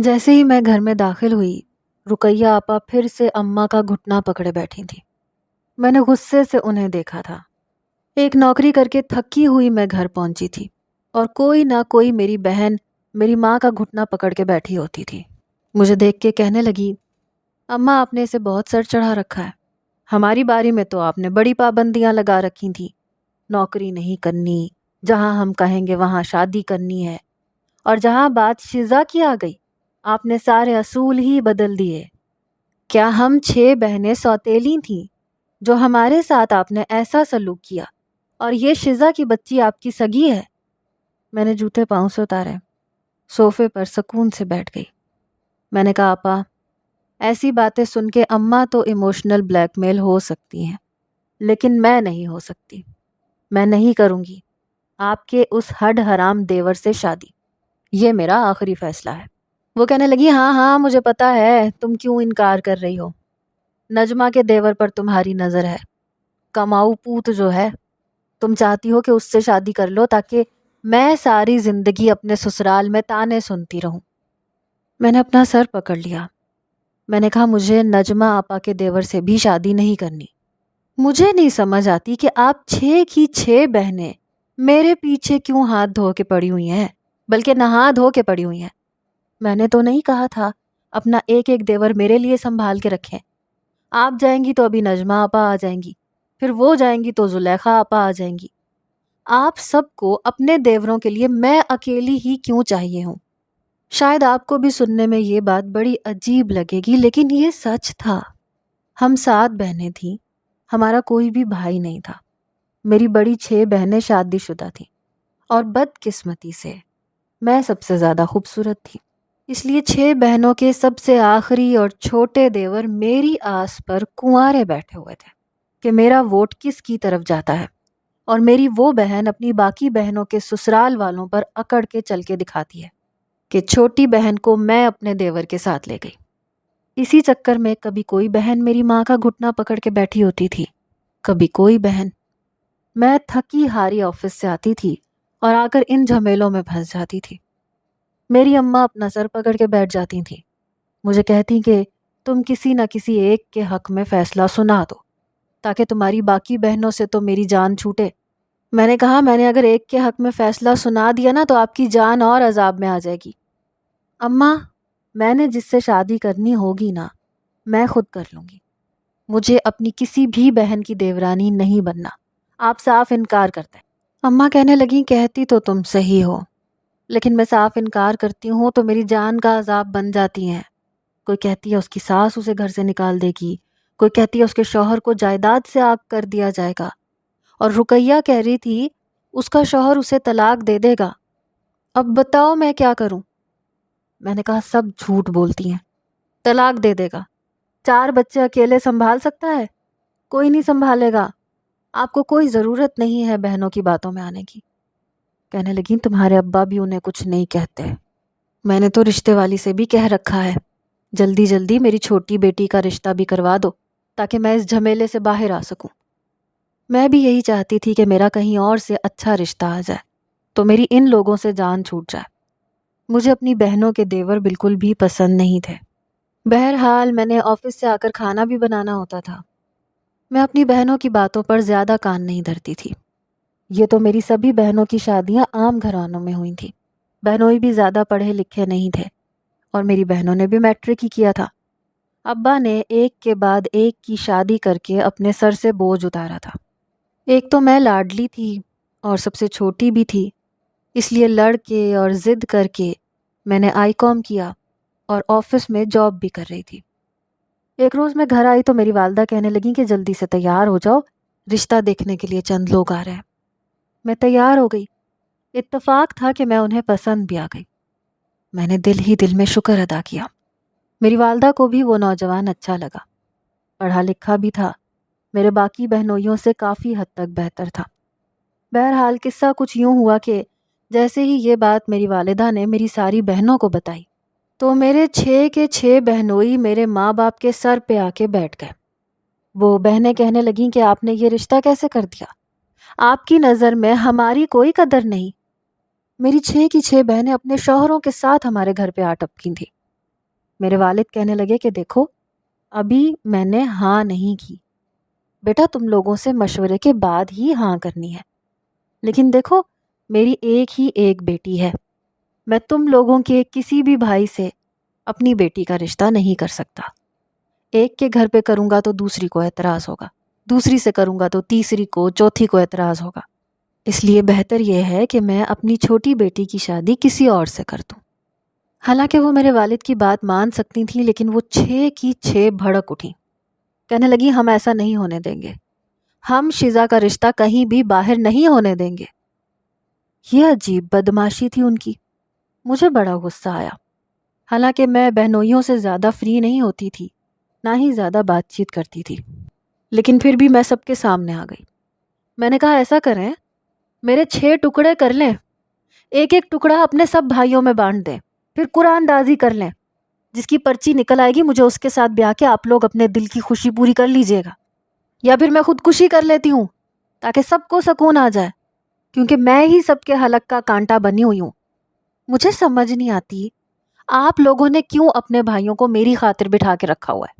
جیسے ہی میں گھر میں داخل ہوئی، رقیہ آپا پھر سے اماں کا گھٹنا پکڑے بیٹھی تھی۔ میں نے غصے سے انہیں دیکھا تھا۔ ایک نوکری کر کے تھکی ہوئی میں گھر پہنچی تھی اور کوئی نہ کوئی میری بہن میری ماں کا گھٹنا پکڑ کے بیٹھی ہوتی تھی۔ مجھے دیکھ کے کہنے لگی، اماں آپ نے اسے بہت سر چڑھا رکھا ہے، ہماری باری میں تو آپ نے بڑی پابندیاں لگا رکھی تھیں، نوکری نہیں کرنی، جہاں ہم کہیں گے وہاں شادی کرنی ہے، اور جہاں بات شزا کی آ گئی آپ نے سارے اصول ہی بدل دیے۔ کیا ہم 6 بہنیں سوتیلی تھیں جو ہمارے ساتھ آپ نے ایسا سلوک کیا، اور یہ شزا کی بچی آپ کی سگی ہے؟ میں نے جوتے پاؤں سے اتارے، صوفے پر سکون سے بیٹھ گئی۔ میں نے کہا، آپا ایسی باتیں سن کے اماں تو ایموشنل بلیک میل ہو سکتی ہیں، لیکن میں نہیں ہو سکتی۔ میں نہیں کروں گی آپ کے اس ہڈ حرام دیور سے شادی، یہ میرا آخری فیصلہ ہے۔ وہ کہنے لگی، ہاں ہاں مجھے پتا ہے تم کیوں انکار کر رہی ہو، نجمہ کے دیور پر تمہاری نظر ہے، کماؤ پوت جو ہے، تم چاہتی ہو کہ اس سے شادی کر لو تاکہ میں ساری زندگی اپنے سسرال میں تانے سنتی رہوں۔ میں نے اپنا سر پکڑ لیا۔ میں نے کہا، مجھے نجمہ آپا کے دیور سے بھی شادی نہیں کرنی۔ مجھے نہیں سمجھ آتی کہ آپ 6 کی 6 بہنیں میرے پیچھے کیوں ہاتھ دھو کے پڑی ہوئی ہیں، بلکہ نہا دھو کے پڑی ہوئی ہیں۔ میں نے تو نہیں کہا تھا اپنا ایک ایک دیور میرے لیے سنبھال کے رکھیں۔ آپ جائیں گی تو ابھی نجمہ آپا آ جائیں گی، پھر وہ جائیں گی تو زلیخا آپا آ جائیں گی۔ آپ سب کو اپنے دیوروں کے لیے میں اکیلی ہی کیوں چاہیے ہوں؟ شاید آپ کو بھی سننے میں یہ بات بڑی عجیب لگے گی، لیکن یہ سچ تھا۔ ہم 7 بہنیں تھیں، ہمارا کوئی بھی بھائی نہیں تھا۔ میری بڑی 6 بہنیں شادی شدہ تھیں، اور بدقسمتی سے میں سب سے زیادہ خوبصورت تھی۔ اس لیے 6 بہنوں کے سب سے آخری اور چھوٹے دیور میری آس پر کنوارے بیٹھے ہوئے تھے کہ میرا ووٹ کس کی طرف جاتا ہے، اور میری وہ بہن اپنی باقی بہنوں کے سسرال والوں پر اکڑ کے چل کے دکھاتی ہے کہ چھوٹی بہن کو میں اپنے دیور کے ساتھ لے گئی۔ اسی چکر میں کبھی کوئی بہن میری ماں کا گھٹنا پکڑ کے بیٹھی ہوتی تھی، کبھی کوئی بہن۔ میں تھکی ہاری آفس سے آتی تھی اور آ کر ان جھمیلوں میں پھنس جاتی تھی۔ میری اماں اپنا سر پکڑ کے بیٹھ جاتی تھیں، مجھے کہتی کہ تم کسی نہ کسی ایک کے حق میں فیصلہ سنا دو تاکہ تمہاری باقی بہنوں سے تو میری جان چھوٹے۔ میں نے کہا، میں نے اگر ایک کے حق میں فیصلہ سنا دیا نا تو آپ کی جان اور عذاب میں آ جائے گی۔ اماں، میں نے جس سے شادی کرنی ہوگی نا، میں خود کر لوں گی، مجھے اپنی کسی بھی بہن کی دیورانی نہیں بننا۔ آپ صاف انکار کرتے ہیں۔ اماں کہنے لگیں، کہتی تو تم صحیح ہو، لیکن میں صاف انکار کرتی ہوں تو میری جان کا عذاب بن جاتی ہیں۔ کوئی کہتی ہے اس کی ساس اسے گھر سے نکال دے گی، کوئی کہتی ہے اس کے شوہر کو جائیداد سے آگ کر دیا جائے گا، اور رقیہ کہہ رہی تھی اس کا شوہر اسے طلاق دے دے گا۔ اب بتاؤ میں کیا کروں؟ میں نے کہا، سب جھوٹ بولتی ہیں، طلاق دے دے گا، 4 بچے اکیلے سنبھال سکتا ہے؟ کوئی نہیں سنبھالے گا، آپ کو کوئی ضرورت نہیں ہے بہنوں کی باتوں میں آنے کی۔ کہنے لگیں، تمہارے ابا بھی انہیں کچھ نہیں کہتے، میں نے تو رشتے والی سے بھی کہہ رکھا ہے جلدی جلدی میری چھوٹی بیٹی کا رشتہ بھی کروا دو تاکہ میں اس جھمیلے سے باہر آ سکوں۔ میں بھی یہی چاہتی تھی کہ میرا کہیں اور سے اچھا رشتہ آ جائے تو میری ان لوگوں سے جان چھوٹ جائے۔ مجھے اپنی بہنوں کے دیور بالکل بھی پسند نہیں تھے۔ بہرحال میں نے آفس سے آ کر کھانا بھی بنانا ہوتا تھا۔ میں اپنی بہنوں کی باتوں پر زیادہ کان نہیں دھرتی تھی۔ یہ تو میری سبھی بہنوں کی شادیاں عام گھرانوں میں ہوئی تھیں، بہنوئی بھی زیادہ پڑھے لکھے نہیں تھے، اور میری بہنوں نے بھی میٹرک ہی کیا تھا۔ ابا نے ایک کے بعد ایک کی شادی کر کے اپنے سر سے بوجھ اتارا تھا۔ ایک تو میں لاڈلی تھی اور سب سے چھوٹی بھی تھی، اس لیے لڑ کے اور ضد کر کے میں نے آئی کام کیا اور آفس میں جاب بھی کر رہی تھی۔ ایک روز میں گھر آئی تو میری والدہ کہنے لگیں کہ جلدی سے تیار ہو جاؤ، رشتہ دیکھنے کے لیے چند لوگ آ رہے ہیں۔ میں تیار ہو گئی۔ اتفاق تھا کہ میں انہیں پسند بھی آ گئی۔ میں نے دل ہی دل میں شکر ادا کیا۔ میری والدہ کو بھی وہ نوجوان اچھا لگا، پڑھا لکھا بھی تھا، میرے باقی بہنوئیوں سے کافی حد تک بہتر تھا۔ بہرحال قصہ کچھ یوں ہوا کہ جیسے ہی یہ بات میری والدہ نے میری ساری بہنوں کو بتائی تو میرے 6 کے 6 بہنوئی میرے ماں باپ کے سر پہ آ کے بیٹھ گئے۔ وہ بہنیں کہنے لگیں کہ آپ نے یہ رشتہ کیسے کر دیا؟ آپ کی نظر میں ہماری کوئی قدر نہیں۔ میری 6 کی 6 بہنیں اپنے شوہروں کے ساتھ ہمارے گھر پہ آ ٹپکی تھیں۔ میرے والد کہنے لگے کہ دیکھو ابھی میں نے ہاں نہیں کی، بیٹا تم لوگوں سے مشورے کے بعد ہی ہاں کرنی ہے، لیکن دیکھو میری ایک ہی ایک بیٹی ہے، میں تم لوگوں کے کسی بھی بھائی سے اپنی بیٹی کا رشتہ نہیں کر سکتا، ایک کے گھر پہ کروں گا تو دوسری کو اعتراض ہوگا، دوسری سے کروں گا تو تیسری کو چوتھی کو اعتراض ہوگا، اس لیے بہتر یہ ہے کہ میں اپنی چھوٹی بیٹی کی شادی کسی اور سے کر دوں۔ حالانکہ وہ میرے والد کی بات مان سکتی تھیں، لیکن وہ 6 کی 6 بھڑک اٹھیں، کہنے لگی ہم ایسا نہیں ہونے دیں گے، ہم شیزا کا رشتہ کہیں بھی باہر نہیں ہونے دیں گے۔ یہ عجیب بدماشی تھی ان کی، مجھے بڑا غصہ آیا۔ حالانکہ میں بہنوئیوں سے زیادہ فری نہیں ہوتی تھی، نہ ہی زیادہ بات چیت کرتی تھی، لیکن پھر بھی میں سب کے سامنے آ گئی۔ میں نے کہا ایسا کریں میرے 6 ٹکڑے کر لیں، ایک ایک ٹکڑا اپنے سب بھائیوں میں بانٹ دیں، پھر قرآن دازی کر لیں، جس کی پرچی نکل آئے گی مجھے اس کے ساتھ بیاہ کے آپ لوگ اپنے دل کی خوشی پوری کر لیجئے گا، یا پھر میں خودکشی کر لیتی ہوں تاکہ سب کو سکون آ جائے، کیونکہ میں ہی سب کے حلق کا کانٹا بنی ہوئی ہوں۔ مجھے سمجھ نہیں آتی آپ لوگوں نے کیوں اپنے بھائیوں کو میری خاطر بٹھا کے رکھا ہوا ہے؟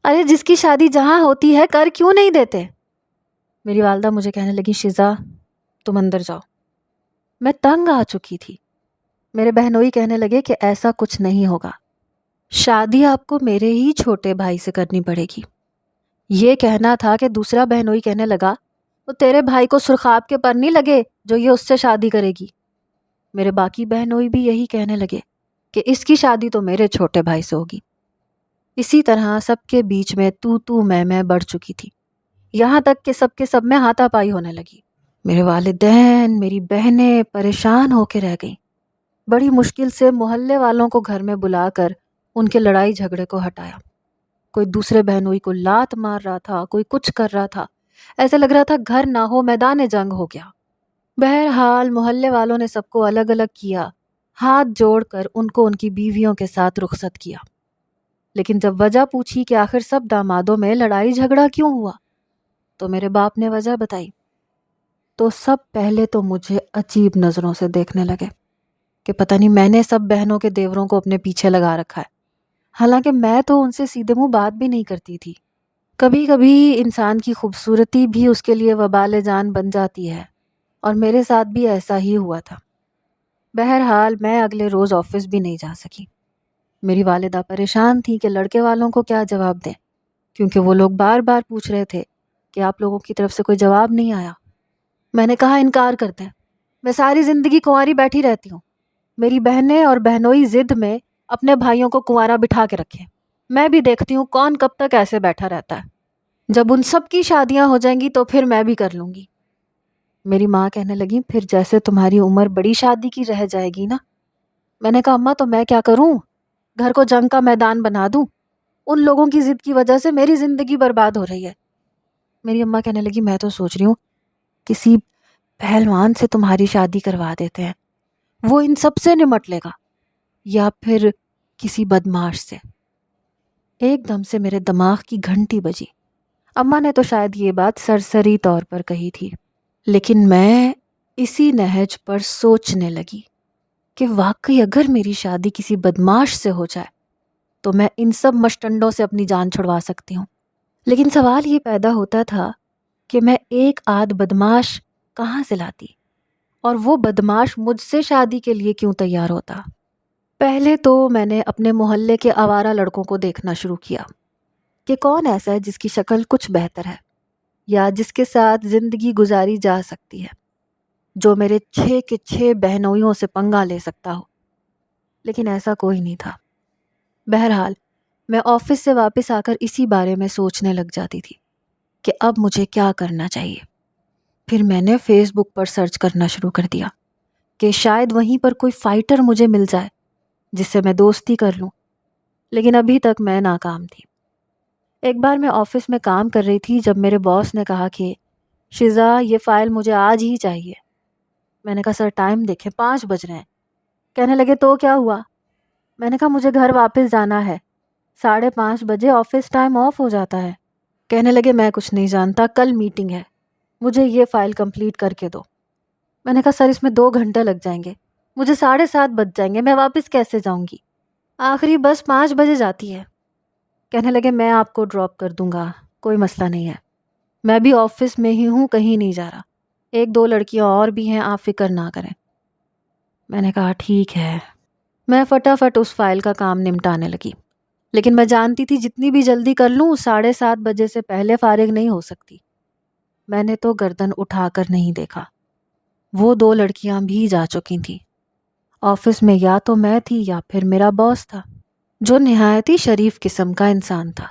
ارے جس کی شادی جہاں ہوتی ہے کر کیوں نہیں دیتے؟ میری والدہ مجھے کہنے لگی شیزا تم اندر جاؤ۔ میں تنگ آ چکی تھی۔ میرے بہنوئی کہنے لگے کہ ایسا کچھ نہیں ہوگا، شادی آپ کو میرے ہی چھوٹے بھائی سے کرنی پڑے گی۔ یہ کہنا تھا کہ دوسرا بہنوئی کہنے لگا تو تیرے بھائی کو سرخاب کے پر نہیں لگے جو یہ اس سے شادی کرے گی۔ میرے باقی بہنوئی بھی یہی کہنے لگے کہ اس کی شادی تو میرے چھوٹے بھائی سے ہوگی۔ اسی طرح سب کے بیچ میں تو میں بڑھ چکی تھی، یہاں تک کہ سب کے سب میں ہاتھا پائی ہونے لگی۔ میرے والدین میری بہنیں پریشان ہو کے رہ گئیں۔ بڑی مشکل سے محلے والوں کو گھر میں بلا کر ان کے لڑائی جھگڑے کو ہٹایا۔ کوئی دوسرے بہنوئی کو لات مار رہا تھا، کوئی کچھ کر رہا تھا، ایسے لگ رہا تھا گھر نہ ہو میدان جنگ ہو گیا۔ بہرحال محلے والوں نے سب کو الگ الگ کیا، ہاتھ جوڑ کر ان کو ان کی بیویوں کے ساتھ رخصت کیا۔ لیکن جب وجہ پوچھی کہ آخر سب دامادوں میں لڑائی جھگڑا کیوں ہوا تو میرے باپ نے وجہ بتائی، تو سب پہلے تو مجھے عجیب نظروں سے دیکھنے لگے کہ پتہ نہیں میں نے سب بہنوں کے دیوروں کو اپنے پیچھے لگا رکھا ہے، حالانکہ میں تو ان سے سیدھے منہ بات بھی نہیں کرتی تھی۔ کبھی کبھی انسان کی خوبصورتی بھی اس کے لیے وبال جان بن جاتی ہے، اور میرے ساتھ بھی ایسا ہی ہوا تھا۔ بہرحال میں اگلے روز آفس بھی نہیں جا سکی۔ میری والدہ پریشان تھی کہ لڑکے والوں کو کیا جواب دیں، کیونکہ وہ لوگ بار بار پوچھ رہے تھے کہ آپ لوگوں کی طرف سے کوئی جواب نہیں آیا۔ میں نے کہا انکار کرتے ہیں، میں ساری زندگی کنواری بیٹھی رہتی ہوں، میری بہنیں اور بہنوئی ضد میں اپنے بھائیوں کو کنوارا بٹھا کے رکھیں، میں بھی دیکھتی ہوں کون کب تک ایسے بیٹھا رہتا ہے، جب ان سب کی شادیاں ہو جائیں گی تو پھر میں بھی کر لوں گی۔ میری ماں کہنے لگی پھر جیسے تمہاری عمر بڑی شادی کی رہ جائے گی نا۔ میں نے کہا اماں تو میں کیا کروں، گھر کو جنگ کا میدان بنا دوں؟ ان لوگوں کی ضد کی وجہ سے میری زندگی برباد ہو رہی ہے۔ میری اماں کہنے لگی میں تو سوچ رہی ہوں کسی پہلوان سے تمہاری شادی کروا دیتے ہیں، وہ ان سب سے نمٹ لے گا، یا پھر کسی بدماش سے۔ ایک دم سے میرے دماغ کی گھنٹی بجی۔ اماں نے تو شاید یہ بات سرسری طور پر کہی تھی، لیکن میں اسی نہج پر سوچنے لگی کہ واقعی اگر میری شادی کسی بدماش سے ہو جائے تو میں ان سب مشٹنڈوں سے اپنی جان چھڑوا سکتی ہوں۔ لیکن سوال یہ پیدا ہوتا تھا کہ میں ایک آدھ بدماش کہاں سے لاتی، اور وہ بدماش مجھ سے شادی کے لیے کیوں تیار ہوتا؟ پہلے تو میں نے اپنے محلے کے آوارہ لڑکوں کو دیکھنا شروع کیا کہ کون ایسا ہے جس کی شکل کچھ بہتر ہے، یا جس کے ساتھ زندگی گزاری جا سکتی ہے، جو میرے 6 کے 6 بہنوئیوں سے پنگا لے سکتا ہو، لیکن ایسا کوئی نہیں تھا۔ بہرحال میں آفس سے واپس آ کر اسی بارے میں سوچنے لگ جاتی تھی کہ اب مجھے کیا کرنا چاہیے۔ پھر میں نے فیس بک پر سرچ کرنا شروع کر دیا کہ شاید وہیں پر کوئی فائٹر مجھے مل جائے جس سے میں دوستی کر لوں، لیکن ابھی تک میں ناکام تھی۔ ایک بار میں آفس میں کام کر رہی تھی جب میرے باس نے کہا کہ شیزا یہ فائل مجھے آج ہی چاہیے۔ میں نے کہا سر ٹائم دیکھیں 5 بج رہے ہیں۔ کہنے لگے تو کیا ہوا؟ میں نے کہا مجھے گھر واپس جانا ہے، 5:30 بجے آفس ٹائم آف ہو جاتا ہے۔ کہنے لگے میں کچھ نہیں جانتا، کل میٹنگ ہے، مجھے یہ فائل کمپلیٹ کر کے دو۔ میں نے کہا سر اس میں 2 گھنٹے لگ جائیں گے، مجھے 7:30 بج جائیں گے، میں واپس کیسے جاؤں گی؟ آخری بس 5 بجے جاتی ہے۔ کہنے لگے میں آپ کو ڈراپ کر دوں گا، کوئی مسئلہ نہیں ہے، میں بھی آفس میں ہی ہوں، کہیں نہیں جا رہا، 1-2 لڑکیاں اور بھی ہیں، آپ فکر نہ کریں۔ میں نے کہا ٹھیک ہے۔ میں فٹافٹ اس فائل کا کام نمٹانے لگی، لیکن میں جانتی تھی جتنی بھی جلدی کر لوں 7:30 بجے سے پہلے فارغ نہیں ہو سکتی۔ میں نے تو گردن اٹھا کر نہیں دیکھا، وہ 2 لڑکیاں بھی جا چکی تھیں۔ آفس میں یا تو میں تھی یا پھر میرا باس تھا، جو نہایت ہی شریف قسم کا انسان تھا۔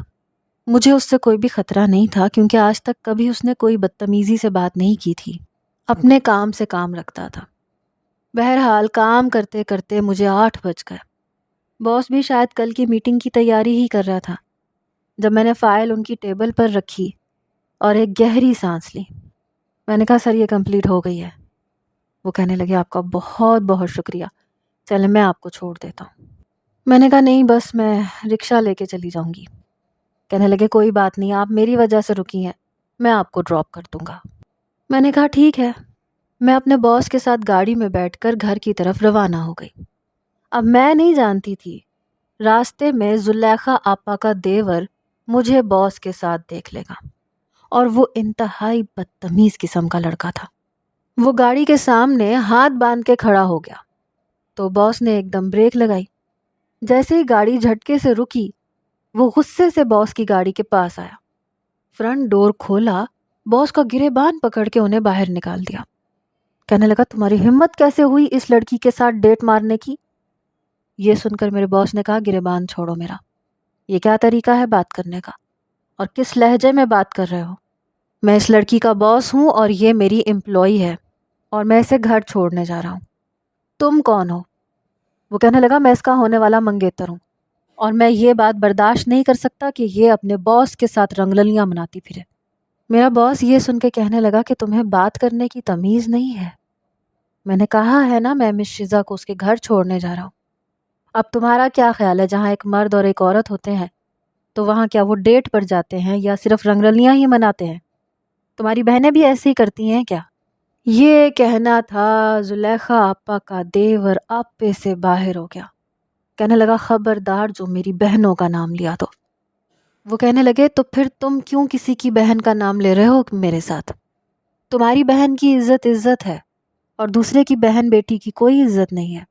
مجھے اس سے کوئی بھی خطرہ نہیں تھا کیونکہ آج تک کبھی اس نے کوئی بدتمیزی سے بات نہیں کی تھی، اپنے کام سے کام رکھتا تھا۔ بہرحال کام کرتے کرتے مجھے 8 بج گئے۔ باس بھی شاید کل کی میٹنگ کی تیاری ہی کر رہا تھا۔ جب میں نے فائل ان کی ٹیبل پر رکھی اور ایک گہری سانس لی، میں نے کہا سر یہ کمپلیٹ ہو گئی ہے۔ وہ کہنے لگے آپ کا بہت بہت شکریہ، چلیں میں آپ کو چھوڑ دیتا ہوں۔ میں نے کہا نہیں بس میں رکشہ لے کے چلی جاؤں گی۔ کہنے لگے کوئی بات نہیں، آپ میری وجہ سے رکی ہیں، میں آپ کو ڈراپ کر دوں گا۔ میں نے کہا ٹھیک ہے۔ میں اپنے باس کے ساتھ گاڑی میں بیٹھ کر گھر کی طرف روانہ ہو گئی۔ اب میں نہیں جانتی تھی راستے میں زلیخا آپا کا دیور مجھے باس کے ساتھ دیکھ لے گا، اور وہ انتہائی بدتمیز قسم کا لڑکا تھا۔ وہ گاڑی کے سامنے ہاتھ باندھ کے کھڑا ہو گیا تو باس نے ایک دم بریک لگائی۔ جیسے ہی گاڑی جھٹکے سے رکی، وہ غصے سے باس کی گاڑی کے پاس آیا، فرنٹ ڈور کھولا، باس کا گریبان پکڑ کے انہیں باہر نکال دیا۔ کہنے لگا تمہاری ہمت کیسے ہوئی اس لڑکی کے ساتھ ڈیٹ مارنے کی؟ یہ سن کر میرے باس نے کہا گریبان چھوڑو میرا، یہ کیا طریقہ ہے بات کرنے کا، اور کس لہجے میں بات کر رہے ہو؟ میں اس لڑکی کا باس ہوں اور یہ میری امپلائی ہے، اور میں اسے گھر چھوڑنے جا رہا ہوں۔ تم کون ہو؟ وہ کہنے لگا میں اس کا ہونے والا منگیتر ہوں، اور میں یہ بات برداشت نہیں کر سکتا کہ یہ اپنے باس کے ساتھ رنگللیاں مناتی پھرے۔ میرا باس یہ سن کے کہنے لگا کہ تمہیں بات کرنے کی تمیز نہیں ہے؟ میں نے کہا ہے نا میں مس شیزا کو اس کے گھر چھوڑنے جا رہا ہوں۔ اب تمہارا کیا خیال ہے جہاں ایک مرد اور ایک عورت ہوتے ہیں تو وہاں کیا وہ ڈیٹ پر جاتے ہیں یا صرف رنگرلیاں ہی مناتے ہیں؟ تمہاری بہنیں بھی ایسے ہی کرتی ہیں کیا؟ یہ کہنا تھا زلیخا آپا کا دیور آپے سے باہر ہو گیا۔ کہنے لگا خبردار جو میری بہنوں کا نام لیا تو۔ وہ کہنے لگے تو پھر تم کیوں کسی کی بہن کا نام لے رہے ہو میرے ساتھ؟ تمہاری بہن کی عزت ہے اور دوسرے کی بہن بیٹی کی کوئی عزت نہیں ہے۔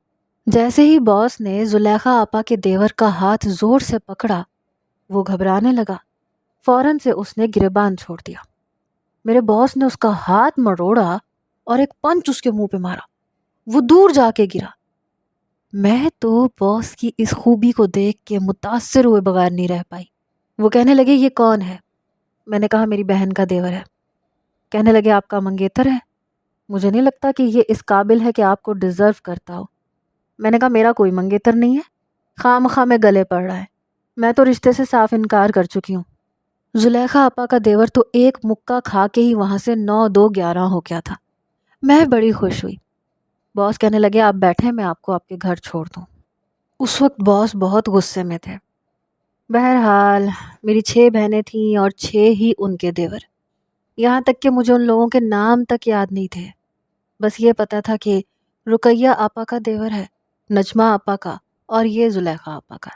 جیسے ہی باس نے زلیخا آپا کے دیور کا ہاتھ زور سے پکڑا، وہ گھبرانے لگا، فوراً سے اس نے گریبان چھوڑ دیا۔ میرے باس نے اس کا ہاتھ مروڑا اور ایک پنچ اس کے منہ پہ مارا، وہ دور جا کے گرا۔ میں تو باس کی اس خوبی کو دیکھ کے متاثر ہوئے بغیر نہیں رہ پائی۔ وہ کہنے لگے یہ کون ہے؟ میں نے کہا میری بہن کا دیور ہے۔ کہنے لگے آپ کا منگیتر ہے؟ مجھے نہیں لگتا کہ یہ اس قابل ہے کہ آپ کو ڈیزرو کرتا ہو۔ میں نے کہا میرا کوئی منگیتر نہیں ہے، خواہ مخواہ میں گلے پڑ رہا ہے، میں تو رشتے سے صاف انکار کر چکی ہوں۔ زلیخا آپا کا دیور تو ایک مکہ کھا کے ہی وہاں سے 9-2-11 ہو گیا تھا۔ میں بڑی خوش ہوئی۔ باس کہنے لگے آپ بیٹھیں، میں آپ کو آپ کے گھر چھوڑ دوں۔ اس وقت باس بہت غصے میں تھے۔ بہرحال میری 6 بہنیں تھیں اور 6 ہی ان کے دیور، یہاں تک کہ مجھے ان لوگوں کے نام تک یاد نہیں تھے۔ بس یہ پتا تھا کہ رقیہ آپا کا دیور ہے، نجمہ آپا کا، اور یہ زلیخا آپا کا۔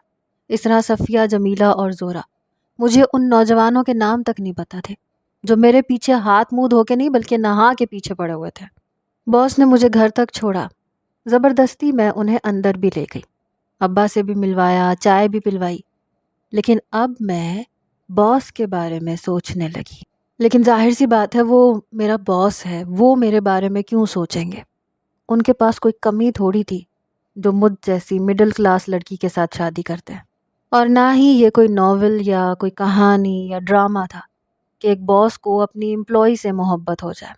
اس طرح صفیہ، جمیلہ اور زہرہ۔ مجھے ان نوجوانوں کے نام تک نہیں پتا تھے جو میرے پیچھے ہاتھ منہ دھو کے نہیں بلکہ نہا کے پیچھے پڑے ہوئے تھے۔ باس نے مجھے گھر تک چھوڑا، زبردستی میں انہیں اندر بھی لے گئی، ابا سے بھی ملوایا، چائے بھی پلوائی، لیکن اب میں باس کے بارے میں سوچنے لگی۔ لیکن ظاہر سی بات ہے وہ میرا باس ہے، وہ میرے بارے میں کیوں سوچیں گے؟ ان کے پاس کوئی کمی تھوڑی تھی جو مجھ جیسی مڈل کلاس لڑکی کے ساتھ شادی کرتے ہیں، اور نہ ہی یہ کوئی ناول یا کوئی کہانی یا ڈرامہ تھا کہ ایک باس کو اپنی امپلائی سے محبت ہو جائے۔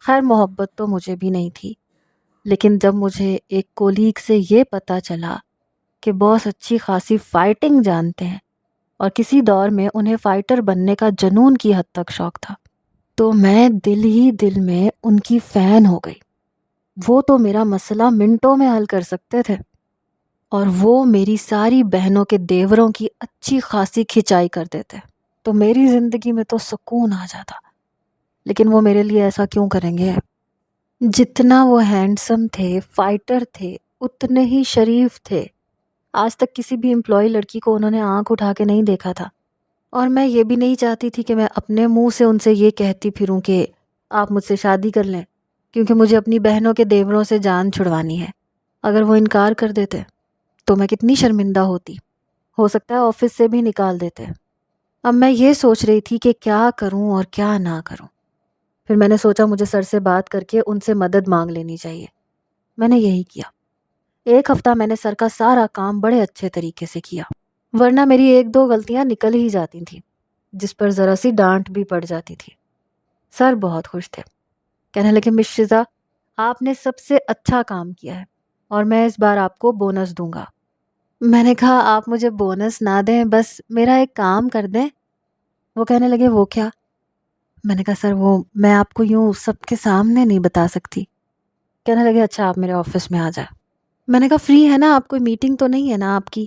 خیر محبت تو مجھے بھی نہیں تھی، لیکن جب مجھے ایک کولیگ سے یہ پتہ چلا کہ باس اچھی خاصی فائٹنگ جانتے ہیں اور کسی دور میں انہیں فائٹر بننے کا جنون کی حد تک شوق تھا، تو میں دل ہی دل میں ان کی فین ہو گئی۔ وہ تو میرا مسئلہ منٹوں میں حل کر سکتے تھے، اور وہ میری ساری بہنوں کے دیوروں کی اچھی خاصی کھچائی کر دیتے، تو میری زندگی میں تو سکون آ جاتا۔ لیکن وہ میرے لیے ایسا کیوں کریں گے؟ جتنا وہ ہینڈسم تھے، فائٹر تھے، اتنے ہی شریف تھے، آج تک کسی بھی امپلائی لڑکی کو انہوں نے آنکھ اٹھا کے نہیں دیکھا تھا، اور میں یہ بھی نہیں چاہتی تھی کہ میں اپنے منہ سے ان سے یہ کہتی پھروں کہ آپ مجھ سے شادی کر لیں، کیونکہ مجھے اپنی بہنوں کے دیوروں سے جان چھڑوانی ہے۔ اگر وہ انکار کر دیتے تو میں کتنی شرمندہ ہوتی، ہو سکتا ہے آفس سے بھی نکال دیتے۔ اب میں یہ سوچ رہی تھی کہ کیا کروں اور کیا نہ کروں۔ پھر میں نے سوچا مجھے سر سے بات کر کے ان سے مدد مانگ لینی چاہیے۔ میں نے یہی کیا۔ ایک ہفتہ میں نے سر کا سارا کام بڑے اچھے طریقے سے کیا، ورنہ میری ایک دو غلطیاں نکل ہی جاتی تھیں جس پر ذرا سی ڈانٹ بھی پڑ جاتی تھی۔ سر بہت خوش تھے، کہنے لگے مس شزا آپ نے سب سے اچھا کام کیا ہے اور میں اس بار آپ کو بونس دوں گا۔ میں نے کہا آپ مجھے بونس نہ دیں، بس میرا ایک کام کر دیں۔ وہ کہنے لگے وہ کیا؟ میں نے کہا سر وہ میں آپ کو یوں سب کے سامنے نہیں بتا سکتی۔ کہنے لگے اچھا آپ میرے آفس میں آ جائیں۔ میں نے کہا فری ہے نا آپ، کوئی میٹنگ تو نہیں ہے نا آپ کی؟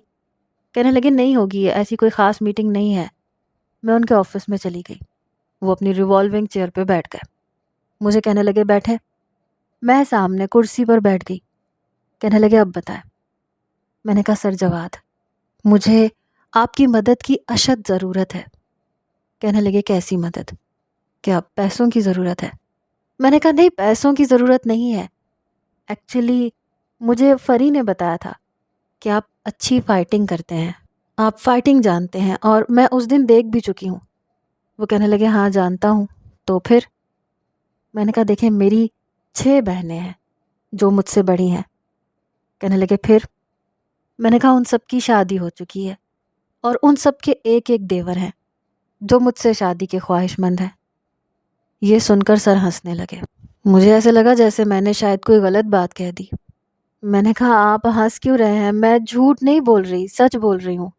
کہنے لگے نہیں ہوگی، ایسی کوئی خاص میٹنگ نہیں ہے۔ میں ان کے آفس میں چلی گئی۔ وہ اپنی ریوالونگ چیئر پہ بیٹھ گئے، مجھے کہنے لگے بیٹھے۔ میں سامنے کرسی پر بیٹھ گئی۔ کہنے لگے اب بتائیں۔ میں نے کہا سر جواد مجھے آپ کی مدد کی اشد ضرورت ہے۔ کہنے لگے کیسی مدد؟ کیا پیسوں کی ضرورت ہے؟ میں نے کہا نہیں پیسوں کی ضرورت نہیں ہے، ایکچولی مجھے فری نے بتایا تھا کہ آپ اچھی فائٹنگ کرتے ہیں، آپ فائٹنگ جانتے ہیں، اور میں اس دن دیکھ بھی چکی ہوں۔ وہ کہنے لگے ہاں جانتا ہوں، تو پھر؟ میں نے کہا دیکھیں میری 6 بہنیں ہیں جو مجھ سے بڑی ہیں۔ کہنے لگے پھر؟ میں نے کہا ان سب کی شادی ہو چکی ہے اور ان سب کے ایک ایک دیور ہیں جو مجھ سے شادی کے خواہش مند ہیں۔ یہ سن کر سر ہنسنے لگے۔ مجھے ایسے لگا جیسے میں نے شاید کوئی غلط بات کہہ دی۔ میں نے کہا آپ ہنس کیوں رہے ہیں؟ میں جھوٹ نہیں بول رہی، سچ بول رہی ہوں۔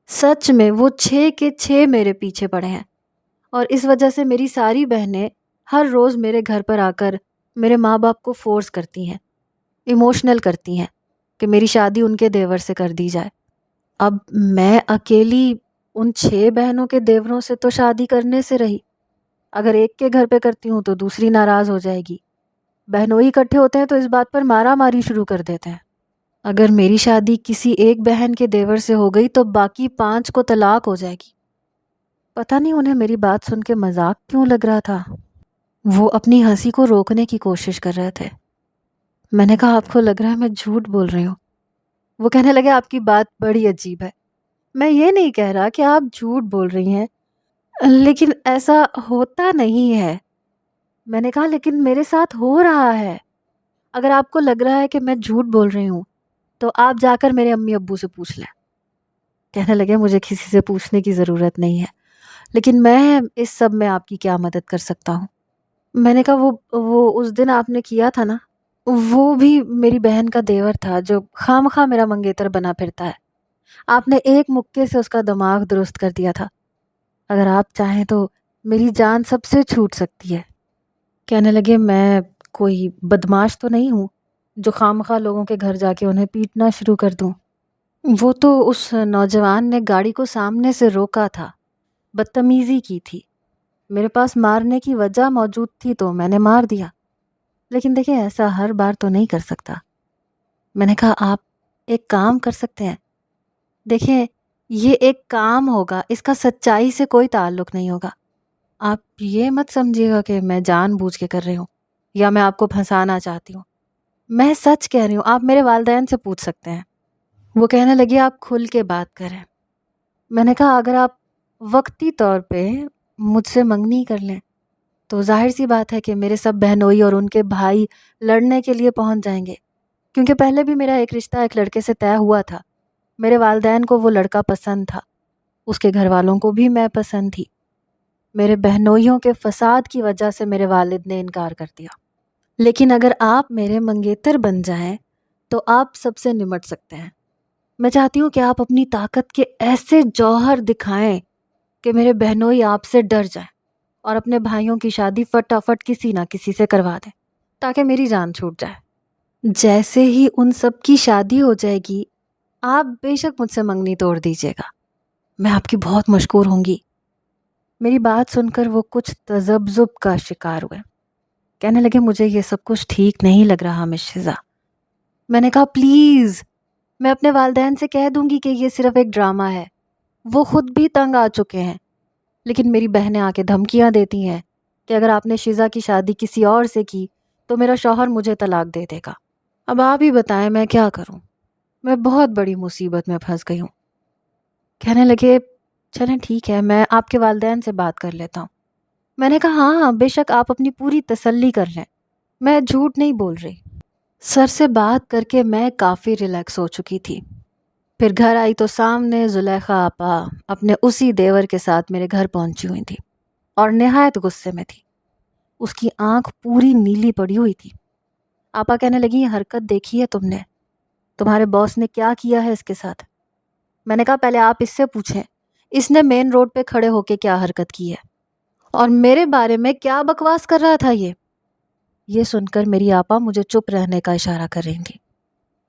سچ میں وہ 6 کے 6 میرے پیچھے پڑے ہیں، اور اس وجہ سے میری ساری بہنیں ہر روز میرے گھر پر آ کر میرے ماں باپ کو فورس کرتی ہیں، ایموشنل کرتی ہیں کہ میری شادی ان کے دیور سے کر دی جائے۔ اب میں اکیلی ان 6 بہنوں کے دیوروں سے تو شادی کرنے سے رہی، اگر ایک کے گھر پہ کرتی ہوں تو دوسری ناراض ہو جائے گی، بہنوئی اکٹھے ہوتے ہیں تو اس بات پر مارا ماری شروع کر دیتے ہیں، اگر میری شادی کسی ایک بہن کے دیور سے ہو گئی تو باقی 5 کو طلاق ہو جائے گی۔ پتہ نہیں انہیں میری بات سن کے مذاق کیوں لگ رہا تھا، وہ اپنی ہنسی کو روکنے کی کوشش کر رہے تھے۔ میں نے کہا آپ کو لگ رہا ہے میں جھوٹ بول رہی ہوں؟ وہ کہنے لگے آپ کی بات بڑی عجیب ہے، میں یہ نہیں کہہ رہا کہ آپ جھوٹ بول رہی ہیں، لیکن ایسا ہوتا نہیں ہے۔ میں نے کہا لیکن میرے ساتھ ہو رہا ہے، اگر آپ کو لگ رہا ہے کہ میں جھوٹ بول رہی ہوں تو آپ جا کر میرے امی ابو سے پوچھ لیں۔ کہنے لگے مجھے کسی سے پوچھنے کی ضرورت نہیں ہے، لیکن میں اس سب میں آپ کی کیا مدد کر سکتا ہوں؟ میں نے کہا وہ اس دن آپ نے کیا تھا نا، وہ بھی میری بہن کا دیور تھا جو خواہ مخواہ میرا منگیتر بنا پھرتا ہے، آپ نے ایک مکے سے اس کا دماغ درست کر دیا تھا، اگر آپ چاہیں تو میری جان سب سے چھوٹ سکتی ہے۔ کہنے لگے میں کوئی بدماش تو نہیں ہوں جو خواہ مخواہ لوگوں کے گھر جا کے انہیں پیٹنا شروع کر دوں۔ وہ تو اس نوجوان نے گاڑی کو سامنے سے روکا تھا، بدتمیزی کی تھی، میرے پاس مارنے کی وجہ موجود تھی تو میں نے مار دیا، لیکن دیکھیں ایسا ہر بار تو نہیں کر سکتا۔ میں نے کہا آپ ایک کام کر سکتے ہیں، دیکھیں یہ ایک کام ہوگا، اس کا سچائی سے کوئی تعلق نہیں ہوگا، آپ یہ مت سمجھیے گا کہ میں جان بوجھ کے کر رہی ہوں یا میں آپ کو پھنسانا چاہتی ہوں، میں سچ کہہ رہی ہوں، آپ میرے والدین سے پوچھ سکتے ہیں۔ وہ کہنے لگی آپ کھل کے بات کریں۔ میں نے کہا اگر آپ وقتی طور پہ مجھ سے منگنی کر لیں تو ظاہر سی بات ہے کہ میرے سب بہنوئی اور ان کے بھائی لڑنے کے لیے پہنچ جائیں گے، کیونکہ پہلے بھی میرا ایک رشتہ ایک لڑکے سے طے ہوا تھا، میرے والدین کو وہ لڑکا پسند تھا، اس کے گھر والوں کو بھی میں پسند تھی، میرے بہنوئیوں کے فساد کی وجہ سے میرے والد نے انکار کر دیا، لیکن اگر آپ میرے منگیتر بن جائیں تو آپ سب سے نمٹ سکتے ہیں۔ میں چاہتی ہوں کہ آپ اپنی طاقت کے ایسے جوہر دکھائیں کہ میرے بہنوئی آپ سے ڈر جائیں اور اپنے بھائیوں کی شادی فٹافٹ کسی نہ کسی سے کروا دیں تاکہ میری جان چھوٹ جائے۔ جیسے ہی ان سب کی شادی ہو جائے گی آپ بے شک مجھ سے منگنی توڑ دیجیے گا، میں آپ کی بہت مشکور ہوں گی۔ میری بات سن کر وہ کچھ تذبذب کا شکار ہوئے، کہنے لگے مجھے یہ سب کچھ ٹھیک نہیں لگ رہا مس شزا۔ میں نے کہا پلیز میں اپنے والدین سے کہہ دوں گی کہ یہ صرف ایک ڈرامہ ہے، وہ خود بھی تنگ آ چکے ہیں، لیکن میری بہنیں آ کے دھمکیاں دیتی ہیں کہ اگر آپ نے شیزا کی شادی کسی اور سے کی تو میرا شوہر مجھے طلاق دے دے گا۔ اب آپ ہی بتائیں میں کیا کروں؟ میں بہت بڑی مصیبت میں پھنس گئی ہوں۔ کہنے لگے چلیں ٹھیک ہے، میں آپ کے والدین سے بات کر لیتا ہوں۔ میں نے کہا ہاں بے شک آپ اپنی پوری تسلی کر لیں، میں جھوٹ نہیں بول رہی۔ سر سے بات کر کے میں کافی ریلیکس ہو چکی تھی۔ پھر گھر آئی تو سامنے زلیخا آپا اپنے اسی دیور کے ساتھ میرے گھر پہنچی ہوئی تھی اور نہایت غصے میں تھی۔ اس کی آنکھ پوری نیلی پڑی ہوئی تھی۔ آپا کہنے لگی یہ حرکت دیکھی ہے تم نے؟ تمہارے باس نے کیا کیا ہے اس کے ساتھ؟ میں نے کہا پہلے آپ اس سے پوچھیں، اس نے مین روڈ پہ کھڑے ہو کے کیا حرکت کی ہے اور میرے بارے میں کیا بکواس کر رہا تھا یہ سن کر میری آپا مجھے چپ رہنے کا اشارہ کر رہی تھی۔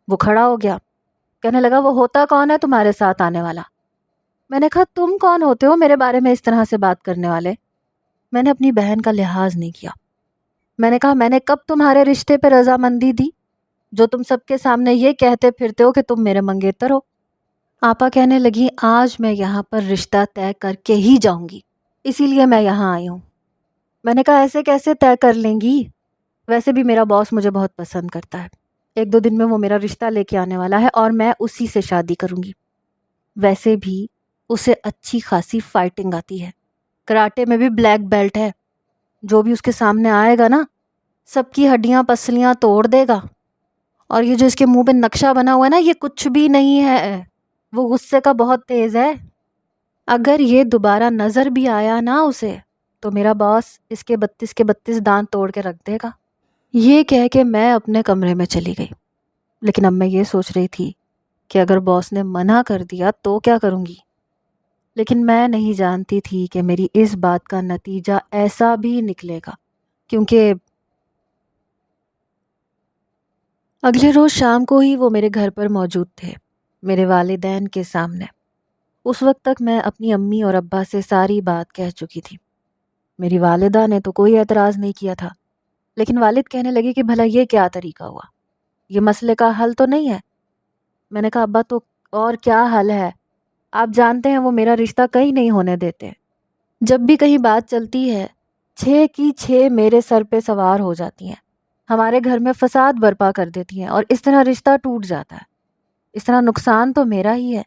وہ کھڑا ہو گیا، کہنے لگا وہ ہوتا کون ہے تمہارے ساتھ آنے والا؟ میں نے کہا تم کون ہوتے ہو میرے بارے میں اس طرح سے بات کرنے والے؟ میں نے اپنی بہن کا لحاظ نہیں کیا۔ میں نے کہا میں نے کب تمہارے رشتے پہ رضامندی دی جو تم سب کے سامنے یہ کہتے پھرتے ہو کہ تم میرے منگیتر ہو؟ آپا کہنے لگی آج میں یہاں پر رشتہ طے کر کے ہی جاؤں گی، اسی لیے میں یہاں آئی ہوں۔ میں نے کہا ایسے کیسے طے کر لیں گی؟ ویسے بھی میرا باس مجھے بہت پسند کرتا ہے، 1-2 دن میں وہ میرا رشتہ لے کے آنے والا ہے اور میں اسی سے شادی کروں گی۔ ویسے بھی اسے اچھی خاصی فائٹنگ آتی ہے، کراٹے میں بھی بلیک بیلٹ ہے، جو بھی اس کے سامنے آئے گا نا سب کی ہڈیاں پسلیاں توڑ دے گا۔ اور یہ جو اس کے منہ پہ نقشہ بنا ہوا ہے نا یہ کچھ بھی نہیں ہے، وہ غصے کا بہت تیز ہے۔ اگر یہ دوبارہ نظر بھی آیا نا اسے تو میرا باس اس کے 32 دانت توڑ کے رکھ دے گا۔ یہ کہہ کے میں اپنے کمرے میں چلی گئی، لیکن اب میں یہ سوچ رہی تھی کہ اگر باس نے منع کر دیا تو کیا کروں گی؟ لیکن میں نہیں جانتی تھی کہ میری اس بات کا نتیجہ ایسا بھی نکلے گا، کیونکہ اگلے روز شام کو ہی وہ میرے گھر پر موجود تھے، میرے والدین کے سامنے۔ اس وقت تک میں اپنی امی اور ابا سے ساری بات کہہ چکی تھی۔ میری والدہ نے تو کوئی اعتراض نہیں کیا تھا، لیکن والد کہنے لگے کہ بھلا یہ کیا طریقہ ہوا؟ یہ مسئلے کا حل تو نہیں ہے۔ میں نے کہا ابا تو اور کیا حل ہے؟ آپ جانتے ہیں وہ میرا رشتہ کہیں نہیں ہونے دیتے، جب بھی کہیں بات چلتی ہے 6 کی 6 میرے سر پہ سوار ہو جاتی ہیں، ہمارے گھر میں فساد برپا کر دیتی ہیں اور اس طرح رشتہ ٹوٹ جاتا ہے۔ اس طرح نقصان تو میرا ہی ہے،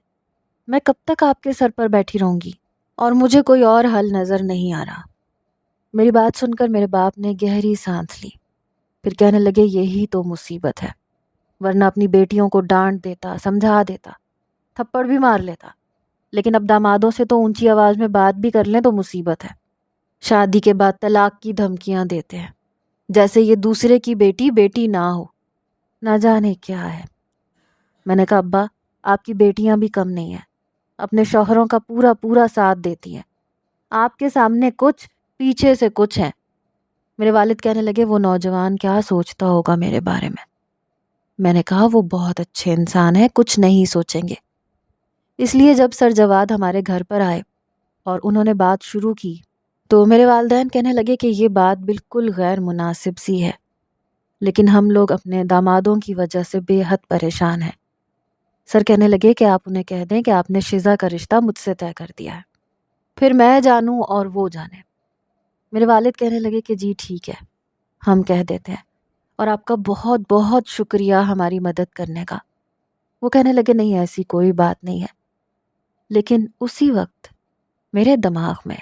میں کب تک آپ کے سر پر بیٹھی رہوں گی؟ اور مجھے کوئی اور حل نظر نہیں آ رہا۔ میری بات سن کر میرے باپ نے گہری سانس لی، پھر کہنے لگے یہی تو مصیبت ہے، ورنہ اپنی بیٹیوں کو ڈانٹ دیتا، سمجھا دیتا، تھپڑ بھی مار لیتا، لیکن اب دامادوں سے تو اونچی آواز میں بات بھی کر لیں تو مصیبت ہے۔ شادی کے بعد طلاق کی دھمکیاں دیتے ہیں، جیسے یہ دوسرے کی بیٹی نہ ہو، نہ جانے کیا ہے۔ میں نے کہا ابا آپ کی بیٹیاں بھی کم نہیں ہیں، اپنے شوہروں کا پورا ساتھ دیتی ہیں، آپ کے سامنے کچھ پیچھے سے کچھ ہیں۔ میرے والد کہنے لگے وہ نوجوان کیا سوچتا ہوگا میرے بارے میں؟ میں نے کہا وہ بہت اچھے انسان ہیں، کچھ نہیں سوچیں گے۔ اس لیے جب سر جواد ہمارے گھر پر آئے اور انہوں نے بات شروع کی تو میرے والدین کہنے لگے کہ یہ بات بالکل غیر مناسب سی ہے، لیکن ہم لوگ اپنے دامادوں کی وجہ سے بے حد پریشان ہیں۔ سر کہنے لگے کہ آپ انہیں کہہ دیں کہ آپ نے شیزا کا رشتہ مجھ سے طے کر دیا ہے، پھر میں جانوں اور وہ جانے۔ میرے والد کہنے لگے کہ جی ٹھیک ہے، ہم کہہ دیتے ہیں، اور آپ کا بہت بہت شکریہ ہماری مدد کرنے کا۔ وہ کہنے لگے نہیں ایسی کوئی بات نہیں ہے۔ لیکن اسی وقت میرے دماغ میں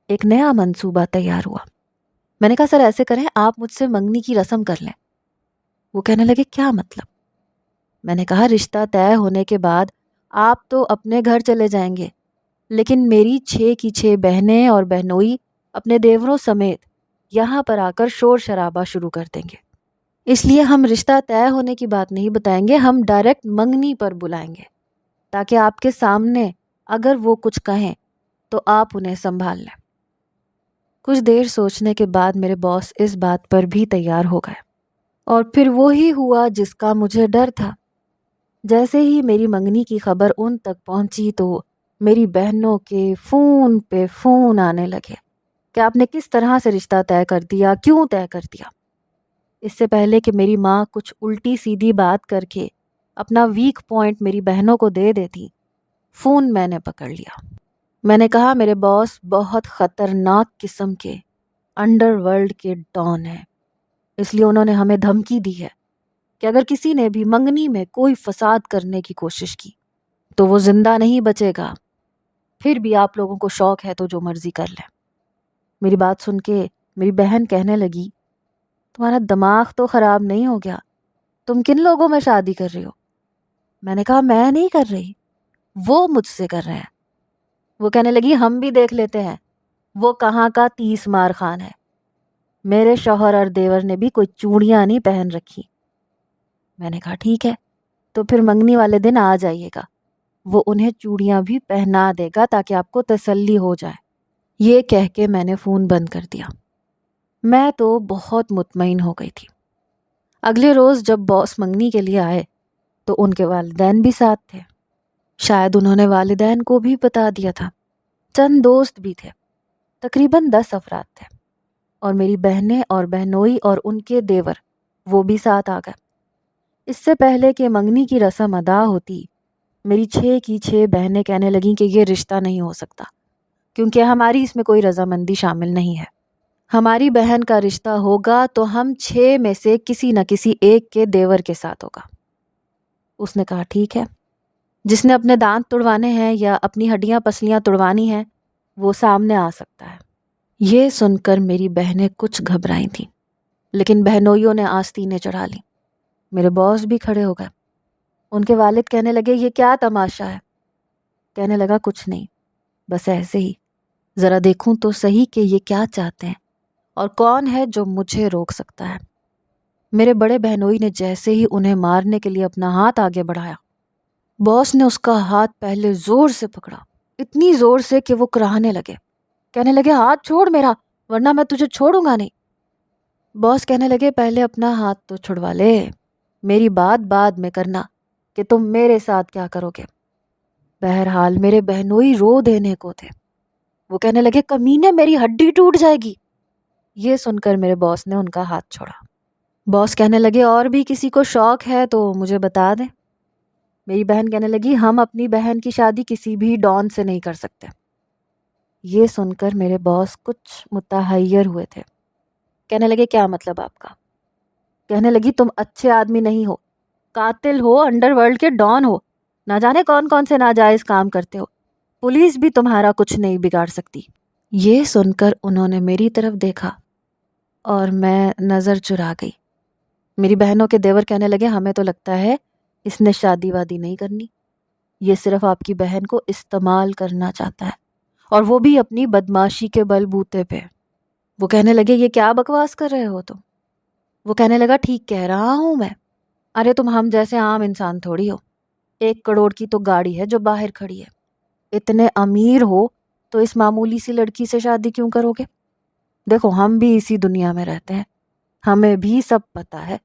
ایک نیا منصوبہ تیار ہوا۔ میں نے کہا سر ایسے کریں آپ مجھ سے منگنی کی رسم کر لیں۔ وہ کہنے لگے کیا مطلب؟ میں نے کہا رشتہ طے ہونے کے بعد آپ تو اپنے گھر چلے جائیں گے، لیکن میری 6 کی 6 بہنیں اور بہنوئی اپنے دیوروں سمیت یہاں پر آ کر شور شرابہ شروع کر دیں گے، اس لیے ہم رشتہ طے ہونے کی بات نہیں بتائیں گے، ہم ڈائریکٹ منگنی پر بلائیں گے تاکہ آپ کے سامنے اگر وہ کچھ کہیں تو آپ انہیں سنبھال لیں۔ کچھ دیر سوچنے کے بعد میرے باس اس بات پر بھی تیار ہو گئے، اور پھر وہی ہوا جس کا مجھے ڈر تھا۔ جیسے ہی میری منگنی کی خبر ان تک پہنچی تو میری بہنوں کے فون پہ فون آنے لگے کہ آپ نے کس طرح سے رشتہ طے کر دیا، کیوں طے کر دیا۔ اس سے پہلے کہ میری ماں کچھ الٹی سیدھی بات کر کے اپنا ویک پوائنٹ میری بہنوں کو دے دیتی۔ فون میں نے پکڑ لیا۔ میں نے کہا میرے باس بہت خطرناک قسم کے انڈر ورلڈ کے ڈان ہیں، اس لیے انہوں نے ہمیں دھمکی دی ہے کہ اگر کسی نے بھی منگنی میں کوئی فساد کرنے کی کوشش کی تو وہ زندہ نہیں بچے گا۔ پھر بھی آپ لوگوں کو شوق ہے تو جو مرضی کر لیں۔ میری بات سن کے میری بہن کہنے لگی، تمہارا دماغ تو خراب نہیں ہو گیا؟ تم کن لوگوں میں شادی کر رہی ہو؟ میں نے کہا میں نہیں کر رہی، وہ مجھ سے کر رہے ہیں۔ وہ کہنے لگی ہم بھی دیکھ لیتے ہیں، وہ کہاں کا 30 مار خان ہے، میرے شوہر اور دیور نے بھی کوئی چوڑیاں نہیں پہن رکھی۔ میں نے کہا ٹھیک ہے، تو پھر منگنی والے دن آ جائیے گا، وہ انہیں چوڑیاں بھی پہنا دے گا تاکہ آپ کو تسلی ہو جائے۔ یہ کہہ کے میں نے فون بند کر دیا۔ میں تو بہت مطمئن ہو گئی تھی۔ اگلے روز جب باس منگنی کے لیے آئے تو ان کے والدین بھی ساتھ تھے۔ شاید انہوں نے والدین کو بھی بتا دیا تھا۔ چند دوست بھی تھے، تقریباً 10 افراد تھے، اور میری بہنیں اور بہنوئی اور ان کے دیور وہ بھی ساتھ آ گئے۔ اس سے پہلے کہ منگنی کی رسم ادا ہوتی، میری 6 کی 6 بہنیں کہنے لگیں کہ یہ رشتہ نہیں ہو سکتا کیونکہ ہماری اس میں کوئی رضامندی شامل نہیں ہے۔ ہماری بہن کا رشتہ ہوگا تو ہم 6 میں سے کسی نہ کسی ایک کے دیور کے ساتھ ہوگا۔ اس نے کہا ٹھیک ہے، جس نے اپنے دانت تڑوانے ہیں یا اپنی ہڈیاں پسلیاں تڑوانی ہیں وہ سامنے آ سکتا ہے۔ یہ سن کر میری بہنیں کچھ گھبرائی تھیں، لیکن بہنوئیوں نے آستینیں چڑھا لی۔ میرے باس بھی کھڑے ہو گئے۔ ان کے والد کہنے لگے یہ کیا تماشا ہے؟ کہنے لگا کچھ نہیں، بس ایسے ہی، ذرا دیکھوں تو صحیح کہ یہ کیا چاہتے ہیں اور کون ہے جو مجھے روک سکتا ہے۔ میرے بڑے بہنوئی نے جیسے ہی انہیں مارنے کے لیے اپنا ہاتھ آگے بڑھایا، باس نے اس کا ہاتھ پہلے زور سے پکڑا، اتنی زور سے کہ وہ کراہنے لگے۔ کہنے لگے ہاتھ چھوڑ میرا ورنہ میں تجھے چھوڑوں گا نہیں۔ باس کہنے لگے پہلے اپنا ہاتھ تو چھڑوا لے، میری بات بعد میں کرنا کہ تم میرے ساتھ کیا کرو گے۔ بہرحال میرے بہنوئی رو دینے کو تھے۔ وہ کہنے لگے کمینے میری ہڈی ٹوٹ جائے گی۔ یہ سن کر میرے باس نے ان کا ہاتھ چھوڑا۔ باس کہنے لگے اور بھی کسی کو شوق ہے تو مجھے بتا دیں۔ میری بہن کہنے لگی ہم اپنی بہن کی شادی کسی بھی ڈان سے نہیں کر سکتے۔ یہ سن کر میرے باس کچھ متحیر ہوئے تھے۔ کہنے لگے کیا مطلب آپ کا؟ کہنے لگی تم اچھے آدمی نہیں ہو، قاتل ہو، انڈر ورلڈ کے ڈان ہو، نہ جانے کون کون سے ناجائز کام کرتے ہو، پولیس بھی تمہارا کچھ نہیں بگاڑ سکتی۔ یہ سن کر انہوں نے میری طرف دیکھا اور میں نظر چرا گئی۔ میری بہنوں کے دیور کہنے لگے ہمیں تو لگتا ہے اس نے شادی وادی نہیں کرنی، یہ صرف آپ کی بہن کو استعمال کرنا چاہتا ہے، اور وہ بھی اپنی بدماشی کے بل بوتے پہ۔ وہ کہنے لگے یہ کیا بکواس کر رہے ہو تم؟ وہ کہنے لگا ٹھیک کہہ رہا ہوں میں، ارے تم ہم جیسے عام انسان تھوڑی ہو، 1 کروڑ کی تو گاڑی ہے جو باہر کھڑی ہے، اتنے امیر ہو تو اس معمولی سی لڑکی سے شادی کیوں کرو گے؟ دیکھو ہم بھی اسی دنیا میں رہتے ہیں، ہمیں بھی سب پتا ہے،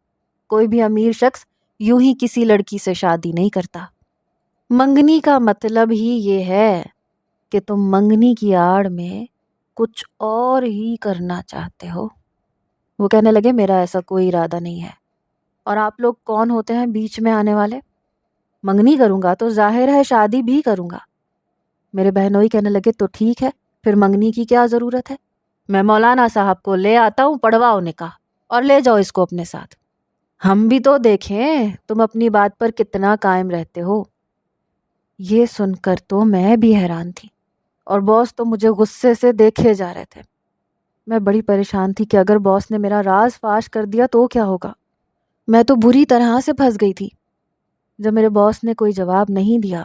کوئی بھی امیر شخص یوں ہی کسی لڑکی سے شادی نہیں کرتا۔ منگنی کا مطلب ہی یہ ہے کہ تم منگنی کی آڑ میں کچھ اور ہی کرنا چاہتے ہو۔ وہ کہنے لگے میرا ایسا کوئی ارادہ نہیں ہے، اور آپ لوگ کون ہوتے ہیں بیچ میں آنے والے؟ منگنی کروں گا تو ظاہر ہے شادی بھی کروں گا۔ میرے بہنوئی کہنے لگے تو ٹھیک ہے، پھر منگنی کی کیا ضرورت ہے؟ میں مولانا صاحب کو لے آتا ہوں، پڑھواؤ نکاح، اور لے جاؤ اس کو اپنے ساتھ۔ ہم بھی تو دیکھیں تم اپنی بات پر کتنا قائم رہتے ہو۔ یہ سن کر تو میں بھی حیران تھی، اور باس تو مجھے غصے سے دیکھے جا رہے تھے۔ میں بڑی پریشان تھی کہ اگر باس نے میرا راز فاش کر دیا تو کیا ہوگا۔ میں تو بری طرح سے پھنس گئی تھی۔ جب میرے باس نے کوئی جواب نہیں دیا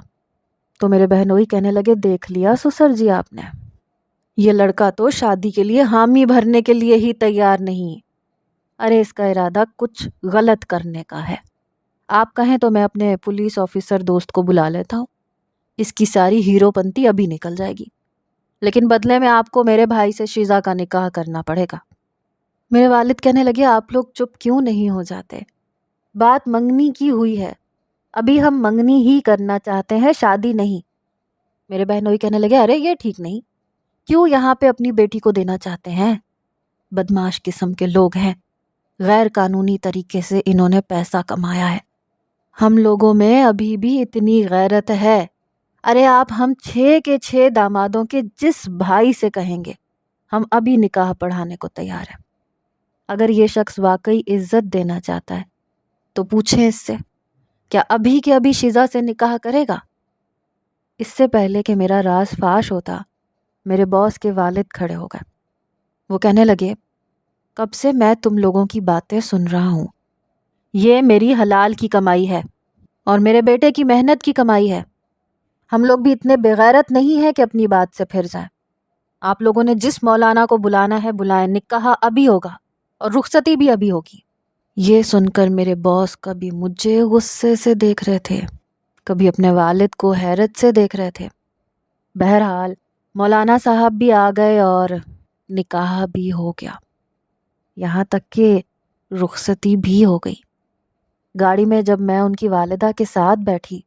تو میرے بہنوئی کہنے لگے دیکھ لیا سسر جی آپ نے، یہ لڑکا تو شادی کے لیے حامی بھرنے کے لیے ہی تیار نہیں، ارے اس کا ارادہ کچھ غلط کرنے کا ہے۔ آپ کہیں تو میں اپنے پولیس آفیسر دوست کو بلا لیتا ہوں، اس کی ساری ہیرو پنتی ابھی نکل جائے گی، لیکن بدلے میں آپ کو میرے بھائی سے شیزا کا نکاح کرنا پڑے گا۔ میرے والد کہنے لگے آپ لوگ چپ کیوں نہیں ہو جاتے؟ بات منگنی کی ہوئی ہے، ابھی ہم منگنی ہی کرنا چاہتے ہیں، شادی نہیں۔ میرے بہنوئی کہنے لگے ارے یہ ٹھیک نہیں، کیوں یہاں پہ اپنی بیٹی کو دینا چاہتے ہیں؟ بدماش قسم کے لوگ ہیں، غیر قانونی طریقے سے انہوں نے پیسہ کمایا ہے، ہم لوگوں میں ابھی بھی اتنی غیرت ہے. ارے آپ ہم 6 کے 6 دامادوں کے جس بھائی سے کہیں گے ہم ابھی نکاح پڑھانے کو تیار ہیں. اگر یہ شخص واقعی عزت دینا چاہتا ہے تو پوچھیں اس سے کیا ابھی کے ابھی شیزا سے نکاح کرے گا. اس سے پہلے کہ میرا راز فاش ہوتا میرے باس کے والد کھڑے ہو گئے. وہ کہنے لگے کب سے میں تم لوگوں کی باتیں سن رہا ہوں. یہ میری حلال کی کمائی ہے اور میرے بیٹے کی محنت کی کمائی ہے. ہم لوگ بھی اتنے بغیرت نہیں ہیں کہ اپنی بات سے پھر جائیں. آپ لوگوں نے جس مولانا کو بلانا ہے بلائیں. نکاح ابھی ہوگا اور رخصتی بھی ابھی ہوگی. یہ سن کر میرے باس کبھی مجھے غصے سے دیکھ رہے تھے کبھی اپنے والد کو حیرت سے دیکھ رہے تھے. بہرحال مولانا صاحب بھی آ گئے اور نکاح بھی ہو گیا. یہاں تک کہ رخصتی بھی ہو گئی. گاڑی میں جب میں ان کی والدہ کے ساتھ بیٹھی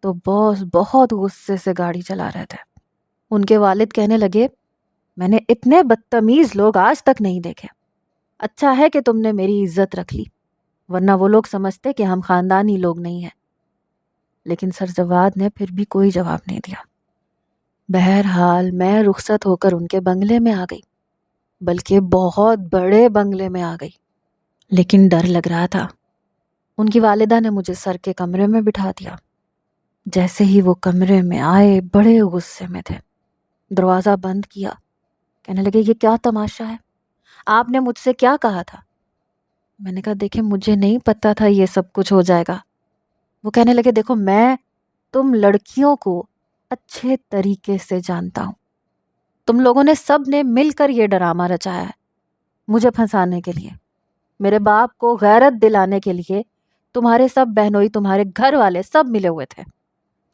تو باس بہت غصے سے گاڑی چلا رہے تھے. ان کے والد کہنے لگے میں نے اتنے بدتمیز لوگ آج تک نہیں دیکھے. اچھا ہے کہ تم نے میری عزت رکھ لی ورنہ وہ لوگ سمجھتے کہ ہم خاندانی لوگ نہیں ہیں. لیکن سرجواد نے پھر بھی کوئی جواب نہیں دیا. بہرحال میں رخصت ہو کر ان کے بنگلے میں آ گئی بلکہ بہت بڑے بنگلے میں آ گئی. لیکن ڈر لگ رہا تھا. ان کی والدہ نے مجھے سر کے کمرے میں بٹھا دیا. جیسے ہی وہ کمرے میں آئے بڑے غصے میں تھے. دروازہ بند کیا. کہنے لگے یہ کیا تماشا ہے. آپ نے مجھ سے کیا کہا تھا. میں نے کہا دیکھیں مجھے نہیں پتا تھا یہ سب کچھ ہو جائے گا. وہ کہنے لگے دیکھو میں تم لڑکیوں کو اچھے طریقے سے جانتا ہوں. تم لوگوں نے سب نے مل کر یہ ڈرامہ رچایا ہے مجھے پھنسانے کے لیے. میرے باپ کو غیرت دلانے کے لیے تمہارے سب بہنوئی تمہارے گھر والے سب ملے ہوئے تھے.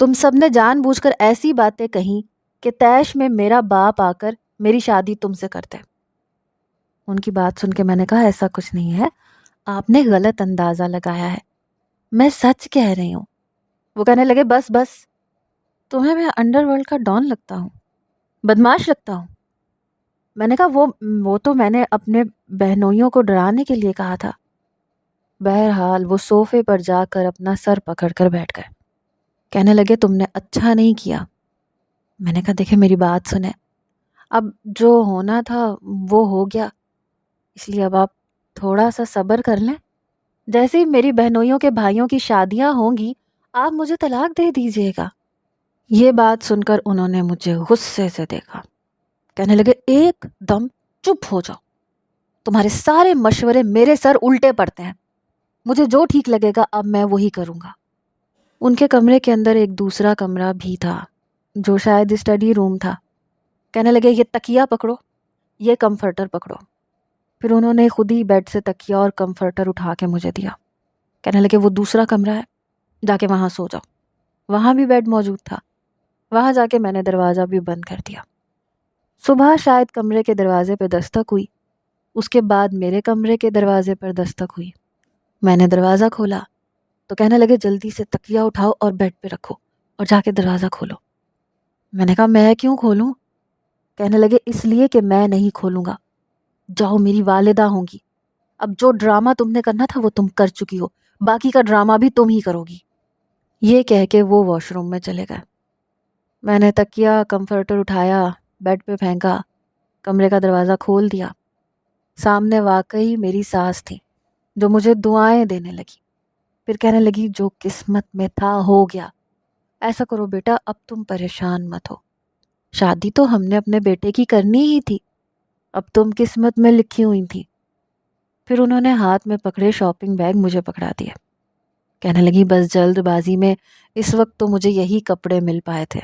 تم سب نے جان بوجھ کر ایسی باتیں کہیں کہ تیش میں میرا باپ آ کر میری شادی تم سے کرتے. ان کی بات سن کے میں نے کہا ایسا کچھ نہیں ہے. آپ نے غلط اندازہ لگایا ہے. میں سچ کہہ رہی ہوں. وہ کہنے لگے بس بس تمہیں میں انڈر ورلڈ کا ڈان لگتا ہوں بدماش لگتا ہوں. میں نے کہا وہ تو میں نے اپنے بہنوئیوں کو ڈرانے کے لیے کہا تھا. بہرحال وہ صوفے پر جا کر اپنا سر پکڑ کر بیٹھ گئے. کہنے لگے تم نے اچھا نہیں کیا. میں نے کہا دیکھیں میری بات سنیں. اب جو ہونا تھا وہ ہو گیا اس لیے اب آپ تھوڑا سا صبر کر لیں. جیسے ہی میری بہنوئیوں کے بھائیوں کی شادیاں ہوں گی آپ مجھے طلاق دے دیجیے گا. یہ بات سن کر انہوں نے مجھے غصے سے دیکھا. کہنے لگے ایک دم چپ ہو جاؤ. تمہارے سارے مشورے میرے سر الٹے پڑتے ہیں. مجھے جو ٹھیک لگے گا اب میں وہی کروں گا. ان کے کمرے کے اندر ایک دوسرا کمرہ بھی تھا جو شاید اسٹڈی روم تھا. کہنے لگے یہ تکیہ پکڑو یہ کمفرٹر پکڑو. پھر انہوں نے خود ہی بیڈ سے تکیہ اور کمفرٹر اٹھا کے مجھے دیا. کہنے لگے وہ دوسرا کمرہ ہے جا کے وہاں سو جاؤ. وہاں بھی بیڈ موجود تھا. وہاں جا کے میں نے دروازہ بھی بند کر دیا. صبح شاید کمرے کے دروازے پہ دستک ہوئی. اس کے بعد میرے کمرے کے دروازے پر دستک ہوئی. میں نے دروازہ کھولا تو کہنے لگے جلدی سے تکیہ اٹھاؤ اور بیڈ پہ رکھو اور جا کے دروازہ کھولو. میں نے کہا میں کیوں کھولوں. کہنے لگے اس لیے کہ میں نہیں کھولوں گا. جاؤ میری والدہ ہوں گی. اب جو ڈرامہ تم نے کرنا تھا وہ تم کر چکی ہو. باقی کا ڈرامہ بھی تم ہی کرو گی. یہ کہہ کے وہ واش روم میں چلے گئے. میں نے تکیہ کمفرٹر اٹھایا بیڈ پہ پھینکا کمرے کا دروازہ کھول دیا. سامنے واقعی میری ساس تھی جو مجھے دعائیں دینے لگی. پھر کہنے لگی جو قسمت میں تھا ہو گیا. ایسا کرو بیٹا اب تم پریشان مت ہو. شادی تو ہم نے اپنے بیٹے کی کرنی ہی تھی. اب تم قسمت میں لکھی ہوئی تھی. پھر انہوں نے ہاتھ میں پکڑے شاپنگ بیگ مجھے پکڑا دیا. کہنے لگی بس جلد بازی میں اس وقت تو مجھے یہی کپڑے مل پائے تھے.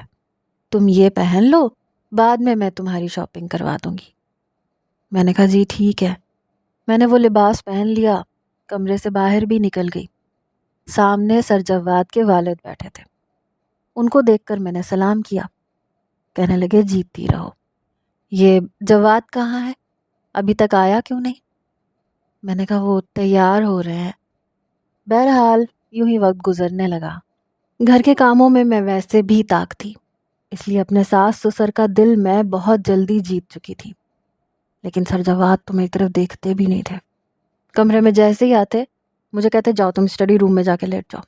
تم یہ پہن لو بعد میں تمہاری شاپنگ کروا دوں گی. میں نے کہا جی ٹھیک ہے. میں نے وہ لباس پہن لیا کمرے سے باہر بھی نکل گئی. سامنے سرجواد کے والد بیٹھے تھے. ان کو دیکھ کر میں نے سلام کیا. کہنے لگے جیتی رہو. یہ جواد کہاں ہے ابھی تک آیا کیوں نہیں. میں نے کہا وہ تیار ہو رہے ہیں. بہرحال یوں ہی وقت گزرنے لگا. گھر کے کاموں میں ویسے بھی طاق تھی اس لیے اپنے ساس سسر کا دل میں بہت جلدی جیت چکی تھی. لیکن سرجواد تو میری طرف دیکھتے بھی نہیں تھے. کمرے میں جیسے ہی آتے مجھے کہتے جاؤ تم اسٹڈی روم میں جا کے لیٹ جاؤ.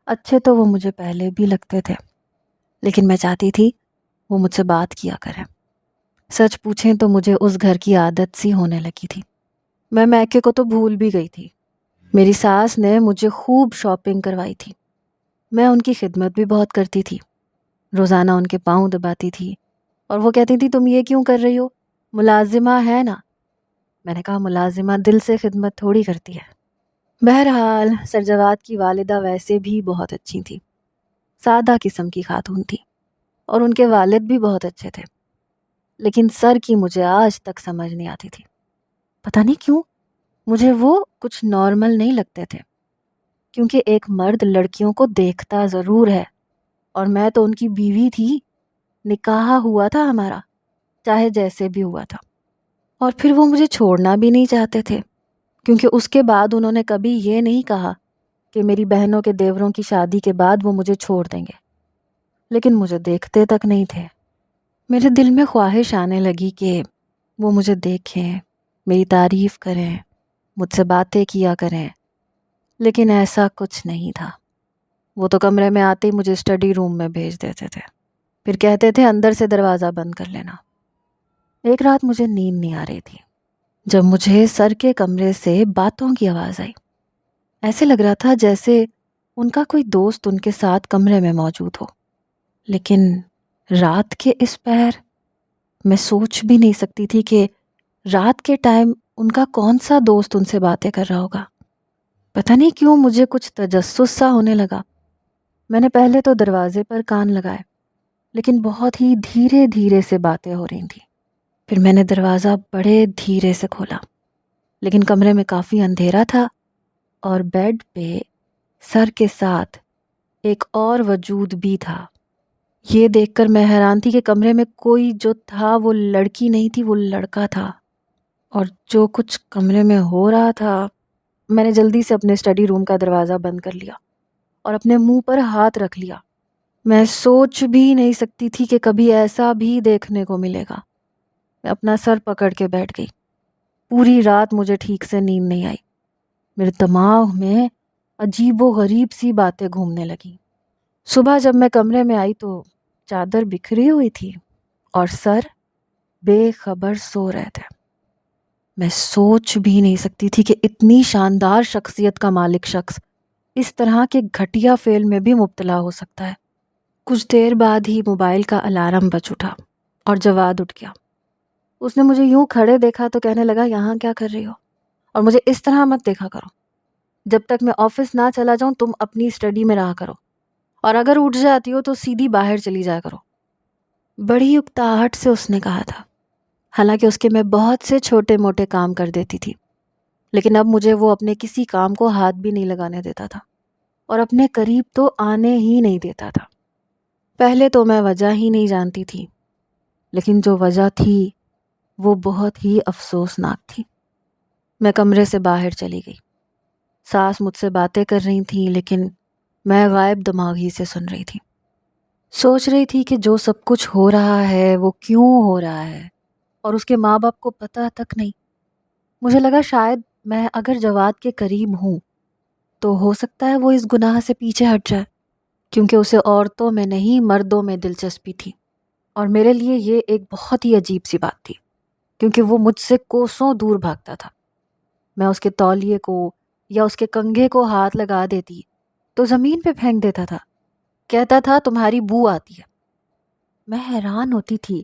اچھے تو وہ مجھے پہلے بھی لگتے تھے، لیکن میں چاہتی تھی وہ مجھ سے بات کیا کریں۔ سچ پوچھیں تو مجھے اس گھر کی عادت سی ہونے لگی تھی۔ میں میکے کو تو بھول بھی گئی تھی۔ میری ساس نے مجھے خوب شاپنگ کروائی تھی۔ میں ان کی خدمت بھی بہت کرتی تھی، روزانہ ان کے پاؤں دباتی تھی، اور وہ کہتی تھی تم یہ کیوں کر رہی ہو، ملازمہ ہے نا۔ میں نے کہا ملازمہ دل سے خدمت تھوڑی کرتی ہے۔ بہرحال سرجواد کی والدہ ویسے بھی بہت اچھی تھی، سادہ قسم کی خاتون تھی، اور ان کے والد بھی بہت اچھے تھے، لیکن سر کی مجھے آج تک سمجھ نہیں آتی تھی۔ پتہ نہیں کیوں مجھے وہ کچھ نارمل نہیں لگتے تھے، کیونکہ ایک مرد لڑکیوں کو دیکھتا ضرور ہے، اور میں تو ان کی بیوی تھی، نکاح ہوا تھا ہمارا، چاہے جیسے بھی ہوا تھا۔ اور پھر وہ مجھے چھوڑنا بھی نہیں چاہتے تھے، کیونکہ اس کے بعد انہوں نے کبھی یہ نہیں کہا کہ میری بہنوں کے دیوروں کی شادی کے بعد وہ مجھے چھوڑ دیں گے، لیکن مجھے دیکھتے تک نہیں تھے۔ میرے دل میں خواہش آنے لگی کہ وہ مجھے دیکھیں، میری تعریف کریں، مجھ سے باتیں کیا کریں، لیکن ایسا کچھ نہیں تھا۔ وہ تو کمرے میں آتے ہی مجھے اسٹڈی روم میں بھیج دیتے تھے، پھر کہتے تھے اندر سے دروازہ بند کر لینا۔ ایک رات مجھے نیند نہیں آ رہی تھی جب مجھے سر کے کمرے سے باتوں کی آواز آئی۔ ایسے لگ رہا تھا جیسے ان کا کوئی دوست ان کے ساتھ کمرے میں موجود ہو، لیکن رات کے اس پہر میں سوچ بھی نہیں سکتی تھی کہ رات کے ٹائم ان کا کون سا دوست ان سے باتیں کر رہا ہوگا۔ پتہ نہیں کیوں مجھے کچھ تجسس سا ہونے لگا۔ میں نے پہلے تو دروازے پر کان لگائے، لیکن بہت ہی دھیرے دھیرے سے باتیں ہو رہی تھیں۔ پھر میں نے دروازہ بڑے دھیرے سے کھولا، لیکن کمرے میں کافی اندھیرا تھا، اور بیڈ پہ سر کے ساتھ ایک اور وجود بھی تھا۔ یہ دیکھ کر میں حیران تھی کہ کمرے میں کوئی جو تھا وہ لڑکی نہیں تھی، وہ لڑکا تھا، اور جو کچھ کمرے میں ہو رہا تھا، میں نے جلدی سے اپنے اسٹڈی روم کا دروازہ بند کر لیا اور اپنے منہ پر ہاتھ رکھ لیا۔ میں سوچ بھی نہیں سکتی تھی کہ کبھی ایسا بھی دیکھنے کو ملے گا۔ میں اپنا سر پکڑ کے بیٹھ گئی۔ پوری رات مجھے ٹھیک سے نیند نہیں آئی۔ میرے دماغ میں عجیب و غریب سی باتیں گھومنے لگیں۔ صبح جب میں کمرے میں آئی تو چادر بکھری ہوئی تھی اور سر بے خبر سو رہے تھے۔ میں سوچ بھی نہیں سکتی تھی کہ اتنی شاندار شخصیت کا مالک شخص اس طرح کے گھٹیا فعل میں بھی مبتلا ہو سکتا ہے۔ کچھ دیر بعد ہی موبائل کا الارم بج اٹھا اور جواد اٹھ گیا۔ اس نے مجھے یوں کھڑے دیکھا تو کہنے لگا یہاں کیا کر رہی ہو، اور مجھے اس طرح مت دیکھا کرو۔ جب تک میں آفس نہ چلا جاؤں تم اپنی اسٹڈی میں رہا کرو، اور اگر اٹھ جاتی ہو تو سیدھی باہر چلی جایا کرو۔ بڑی اکتاہٹ سے اس نے کہا تھا، حالانکہ اس کے میں بہت سے چھوٹے موٹے کام کر دیتی تھی، لیکن اب مجھے وہ اپنے کسی کام کو ہاتھ بھی نہیں لگانے دیتا تھا، اور اپنے قریب تو آنے ہی نہیں دیتا تھا۔ پہلے تو میں وجہ ہی نہیں جانتی تھی، لیکن جو وجہ تھی وہ بہت ہی افسوسناک تھی۔ میں کمرے سے باہر چلی گئی۔ ساس مجھ سے باتیں کر رہی تھیں، لیکن میں غائب دماغ ہی سے سن رہی تھی۔ سوچ رہی تھی کہ جو سب کچھ ہو رہا ہے وہ کیوں ہو رہا ہے، اور اس کے ماں باپ کو پتہ تک نہیں۔ مجھے لگا شاید میں اگر جواد کے قریب ہوں تو ہو سکتا ہے وہ اس گناہ سے پیچھے ہٹ جائے، کیونکہ اسے عورتوں میں نہیں مردوں میں دلچسپی تھی، اور میرے لیے یہ ایک بہت ہی عجیب سی بات تھی، کیونکہ وہ مجھ سے کوسوں دور بھاگتا تھا۔ میں اس کے تولیے کو یا اس کے کنگھے کو ہاتھ لگا دیتی تو زمین پہ پھینک دیتا تھا، کہتا تھا تمہاری بو آتی ہے۔ میں حیران ہوتی تھی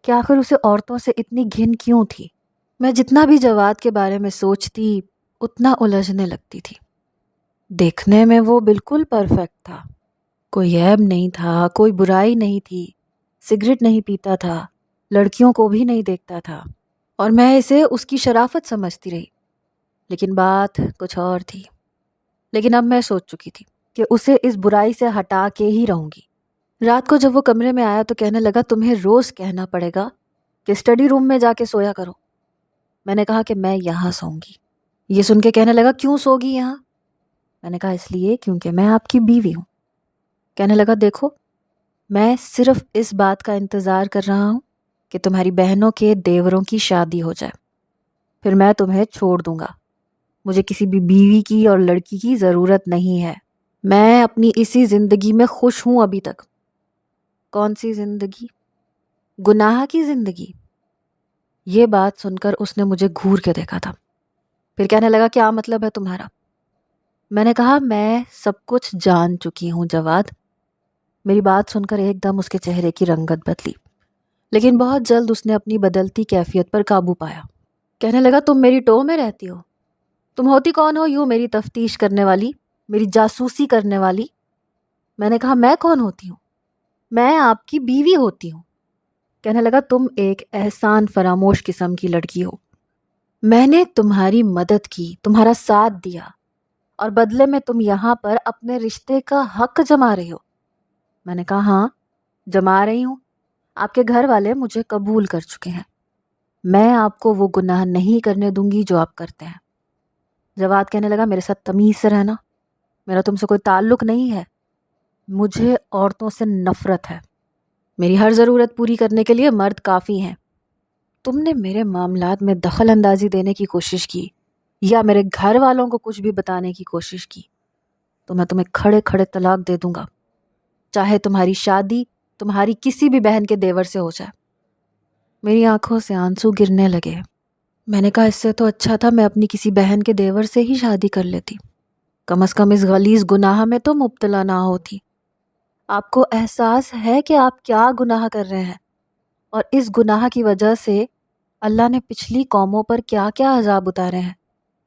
کہ آخر اسے عورتوں سے اتنی گھن کیوں تھی۔ میں جتنا بھی جواد کے بارے میں سوچتی اتنا الجھنے لگتی تھی۔ دیکھنے میں وہ بالکل پرفیکٹ تھا، کوئی عیب نہیں تھا، کوئی برائی نہیں تھی، سگریٹ نہیں پیتا تھا، لڑکیوں کو بھی نہیں دیکھتا تھا، اور میں اسے اس کی شرافت سمجھتی رہی، لیکن بات کچھ اور تھی۔ لیکن اب میں سوچ چکی تھی کہ اسے اس برائی سے ہٹا کے ہی رہوں گی۔ رات کو جب وہ کمرے میں آیا تو کہنے لگا تمہیں روز کہنا پڑے گا کہ اسٹڈی روم میں جا کے سویا کرو۔ میں نے کہا کہ میں یہاں سوؤں گی۔ یہ سن کے کہنے لگا کیوں سو گی یہاں؟ میں نے کہا اس لیے کیونکہ میں آپ کی بیوی ہوں۔ کہنے لگا دیکھو میں صرف اس بات کا انتظار کر رہا ہوں کہ تمہاری بہنوں کے دیوروں کی شادی ہو جائے، پھر میں تمہیں چھوڑ دوں گا۔ مجھے کسی بھی بیوی کی اور لڑکی کی ضرورت نہیں ہے۔ میں اپنی اسی زندگی میں خوش ہوں ابھی تک۔ کون سی زندگی؟ گناہ کی زندگی۔ یہ بات سن کر اس نے مجھے گھور کے دیکھا تھا، پھر کہنے لگا کیا مطلب ہے تمہارا؟ میں نے کہا میں سب کچھ جان چکی ہوں جواد۔ میری بات سن کر ایک دم اس کے چہرے کی رنگت بدلی، لیکن بہت جلد اس نے اپنی بدلتی کیفیت پر قابو پایا۔ کہنے لگا تم میری ٹو میں رہتی ہو؟ تم ہوتی کون ہو یوں میری تفتیش کرنے والی، میری جاسوسی کرنے والی؟ میں نے کہا میں کون ہوتی ہوں؟ میں آپ کی بیوی ہوتی ہوں۔ کہنے لگا تم ایک احسان فراموش قسم کی لڑکی ہو۔ میں نے تمہاری مدد کی، تمہارا ساتھ دیا، اور بدلے میں تم یہاں پر اپنے رشتے کا حق جما رہی ہو۔ میں نے کہا ہاں جما رہی ہوں، آپ کے گھر والے مجھے قبول کر چکے ہیں، میں آپ کو وہ گناہ نہیں کرنے دوں گی جو آپ کرتے ہیں۔ جواد کہنے لگا میرے ساتھ تمیز سے رہنا، میرا تم سے کوئی تعلق نہیں ہے، مجھے عورتوں سے نفرت ہے، میری ہر ضرورت پوری کرنے کے لیے مرد کافی ہیں۔ تم نے میرے معاملات میں دخل اندازی دینے کی کوشش کی یا میرے گھر والوں کو کچھ بھی بتانے کی کوشش کی تو میں تمہیں کھڑے کھڑے طلاق دے دوں گا، چاہے تمہاری شادی تمہاری کسی بھی بہن کے دیور سے ہو جائے۔ میری آنکھوں سے آنسو گرنے لگے۔ میں نے کہا اس سے تو اچھا تھا میں اپنی کسی بہن کے دیور سے ہی شادی کر لیتی، کم از کم اس غلیظ گناہ میں تو مبتلا نہ ہوتی۔ آپ کو احساس ہے کہ آپ کیا گناہ کر رہے ہیں، اور اس گناہ کی وجہ سے اللہ نے پچھلی قوموں پر کیا کیا عذاب اتارے ہیں۔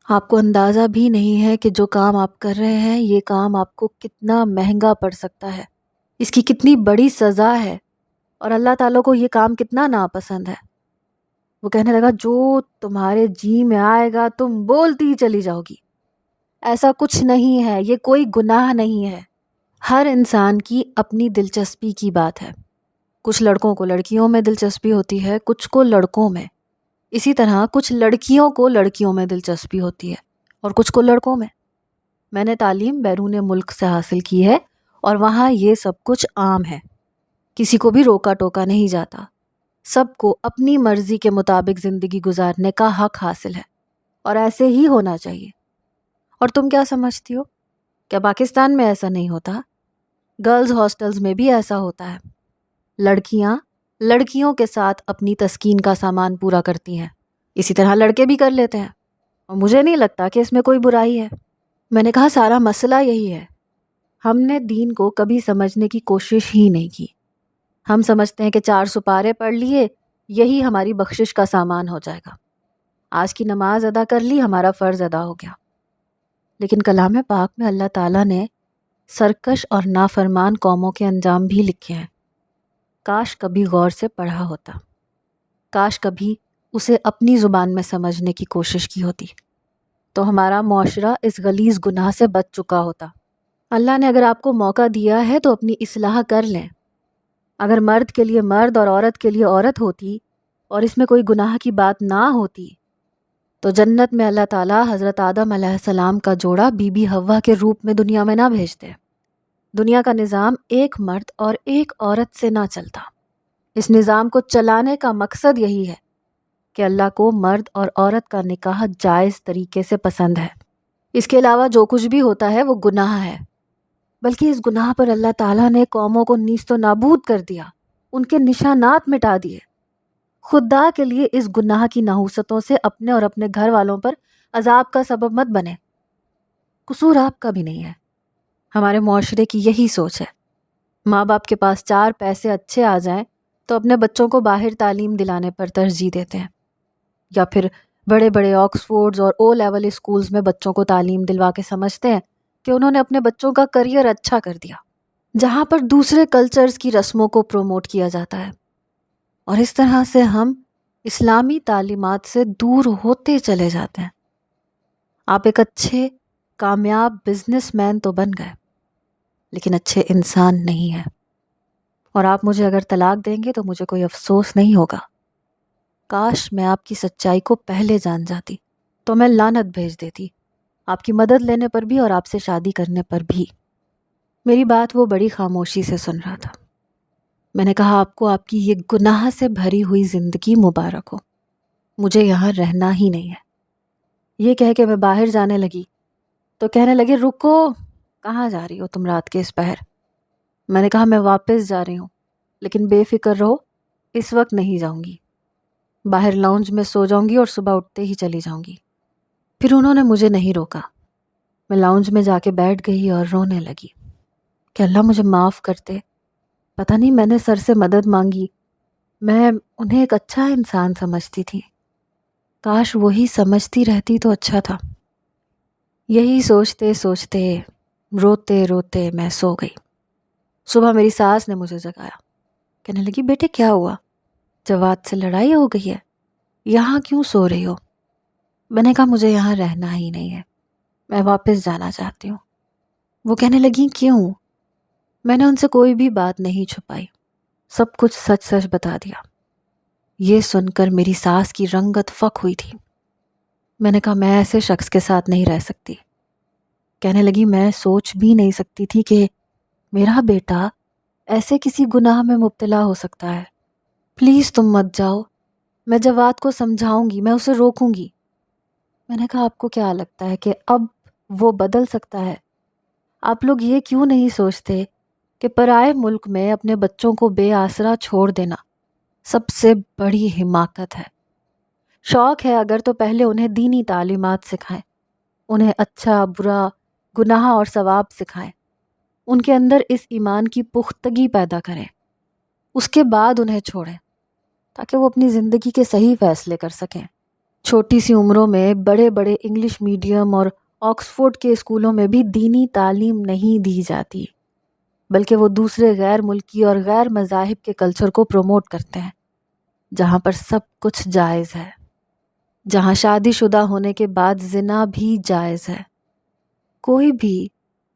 آپ کو اندازہ بھی نہیں ہے کہ جو کام آپ کر رہے ہیں یہ کام آپ کو کتنا مہنگا پڑ سکتا ہے، اس کی کتنی بڑی سزا ہے، اور اللہ تعالیٰ کو یہ کام کتنا ناپسند ہے۔ وہ کہنے لگا جو تمہارے جی میں آئے گا تم بولتی ہی چلی جاؤ گی، ایسا کچھ نہیں ہے، یہ کوئی گناہ نہیں ہے، ہر انسان کی اپنی دلچسپی کی بات ہے۔ کچھ لڑکوں کو لڑکیوں میں دلچسپی ہوتی ہے، کچھ کو لڑکوں میں، اسی طرح کچھ لڑکیوں کو لڑکیوں میں دلچسپی ہوتی ہے اور کچھ کو لڑکوں میں۔ میں نے تعلیم بیرون ملک سے حاصل کی ہے اور وہاں یہ سب کچھ عام ہے، کسی کو بھی روکا ٹوکا نہیں جاتا، سب کو اپنی مرضی کے مطابق زندگی گزارنے کا حق حاصل ہے، اور ایسے ہی ہونا چاہیے۔ اور تم کیا سمجھتی ہو، کیا پاکستان میں ایسا نہیں ہوتا؟ گرلز ہاسٹلز میں بھی ایسا ہوتا ہے، لڑکیاں لڑکیوں کے ساتھ اپنی تسکین کا سامان پورا کرتی ہیں، اسی طرح لڑکے بھی کر لیتے ہیں، اور مجھے نہیں لگتا کہ اس میں کوئی برائی ہے۔ میں نے کہا سارا مسئلہ یہی ہے، ہم نے دین کو کبھی سمجھنے کی کوشش ہی نہیں کی، ہم سمجھتے ہیں کہ 4 سپارے پڑھ لیے یہی ہماری بخشش کا سامان ہو جائے گا، آج کی نماز ادا کر لی ہمارا فرض ادا ہو گیا۔ لیکن کلام پاک میں اللہ تعالیٰ نے سرکش اور نافرمان قوموں کے انجام بھی لکھے ہیں، کاش کبھی غور سے پڑھا ہوتا، کاش کبھی اسے اپنی زبان میں سمجھنے کی کوشش کی ہوتی، تو ہمارا معاشرہ اس غلیظ گناہ سے بچ چکا ہوتا۔ اللہ نے اگر آپ کو موقع دیا ہے تو اپنی اصلاح کر لیں۔ اگر مرد کے لیے مرد اور عورت کے لیے عورت ہوتی اور اس میں کوئی گناہ کی بات نہ ہوتی تو جنت میں اللہ تعالیٰ حضرت آدم علیہ السلام کا جوڑا بی بی حوا کے روپ میں دنیا میں نہ بھیجتے۔ دنیا کا نظام ایک مرد اور ایک عورت سے نہ چلتا، اس نظام کو چلانے کا مقصد یہی ہے کہ اللہ کو مرد اور عورت کا نکاح جائز طریقے سے پسند ہے، اس کے علاوہ جو کچھ بھی ہوتا ہے وہ گناہ ہے، بلکہ اس گناہ پر اللہ تعالیٰ نے قوموں کو نیست و نابود کر دیا، ان کے نشانات مٹا دیے۔ خدا کے لیے اس گناہ کی نحوستوں سے اپنے اور اپنے گھر والوں پر عذاب کا سبب مت بنے، قصور آپ کا بھی نہیں ہے۔ ہمارے معاشرے کی یہی سوچ ہے، ماں باپ کے پاس 4 پیسے اچھے آ جائیں تو اپنے بچوں کو باہر تعلیم دلانے پر ترجیح دیتے ہیں، یا پھر بڑے بڑے آکسفورڈز اور او لیول اسکولز میں بچوں کو تعلیم دلوا کے سمجھتے ہیں کہ انہوں نے اپنے بچوں کا کریئر اچھا کر دیا، جہاں پر دوسرے کلچرز کی رسموں کو پروموٹ کیا جاتا ہے، اور اس طرح سے ہم اسلامی تعلیمات سے دور ہوتے چلے جاتے ہیں۔ آپ ایک اچھے کامیاب بزنس مین تو بن گئے، لیکن اچھے انسان نہیں ہیں، اور آپ مجھے اگر طلاق دیں گے تو مجھے کوئی افسوس نہیں ہوگا، کاش میں آپ کی سچائی کو پہلے جان جاتی تو میں لعنت بھیج دیتی، آپ کی مدد لینے پر بھی اور آپ سے شادی کرنے پر بھی۔ میری بات وہ بڑی خاموشی سے سن رہا تھا۔ میں نے کہا آپ کو آپ کی یہ گناہ سے بھری ہوئی زندگی مبارک ہو، مجھے یہاں رہنا ہی نہیں ہے۔ یہ کہہ کے میں باہر جانے لگی تو کہنے لگے رکو، کہاں جا رہی ہو تم رات کے اس پہر؟ میں نے کہا میں واپس جا رہی ہوں، لیکن بے فکر رہو، اس وقت نہیں جاؤں گی، باہر لاؤنج میں سو جاؤں گی اور صبح اٹھتے ہی چلی جاؤں گی۔ پھر انہوں نے مجھے نہیں روکا، میں لاؤنج میں جا کے بیٹھ گئی اور رونے لگی کہ اللہ مجھے معاف کرتے، پتہ نہیں میں نے سر سے مدد مانگی، میں انہیں ایک اچھا انسان سمجھتی تھی، کاش وہی سمجھتی رہتی تو اچھا تھا۔ یہی سوچتے سوچتے روتے روتے میں سو گئی۔ صبح میری ساس نے مجھے جگایا، کہنے لگی بیٹے کیا ہوا؟ جواد سے لڑائی ہو گئی ہے؟ یہاں کیوں سو رہی ہو؟ میں نے کہا مجھے یہاں رہنا ہی نہیں ہے، میں واپس جانا چاہتی ہوں۔ وہ کہنے لگی کیوں؟ میں نے ان سے کوئی بھی بات نہیں چھپائی، سب کچھ سچ سچ بتا دیا۔ یہ سن کر میری ساس کی رنگت فک ہوئی تھی۔ میں نے کہا میں ایسے شخص کے ساتھ نہیں رہ سکتی۔ کہنے لگی میں سوچ بھی نہیں سکتی تھی کہ میرا بیٹا ایسے کسی گناہ میں مبتلا ہو سکتا ہے، پلیز تم مت جاؤ، میں جواد کو سمجھاؤں گی، میں اسے روکوں گی۔ میں نے کہا آپ کو کیا لگتا ہے کہ اب وہ بدل سکتا ہے؟ آپ لوگ یہ کیوں نہیں سوچتے کہ پرائے ملک میں اپنے بچوں کو بے آسرا چھوڑ دینا سب سے بڑی حماقت ہے؟ شوق ہے اگر تو پہلے انہیں دینی تعلیمات سکھائیں، انہیں اچھا برا گناہ اور ثواب سکھائیں، ان کے اندر اس ایمان کی پختگی پیدا کریں، اس کے بعد انہیں چھوڑیں تاکہ وہ اپنی زندگی کے صحیح فیصلے کر سکیں۔ چھوٹی سی عمروں میں بڑے بڑے انگلش میڈیم اور آکسفورڈ کے اسکولوں میں بھی دینی تعلیم نہیں دی جاتی، بلکہ وہ دوسرے غیر ملکی اور غیر مذاہب کے کلچر کو پروموٹ کرتے ہیں، جہاں پر سب کچھ جائز ہے، جہاں شادی شدہ ہونے کے بعد زنا بھی جائز ہے، کوئی بھی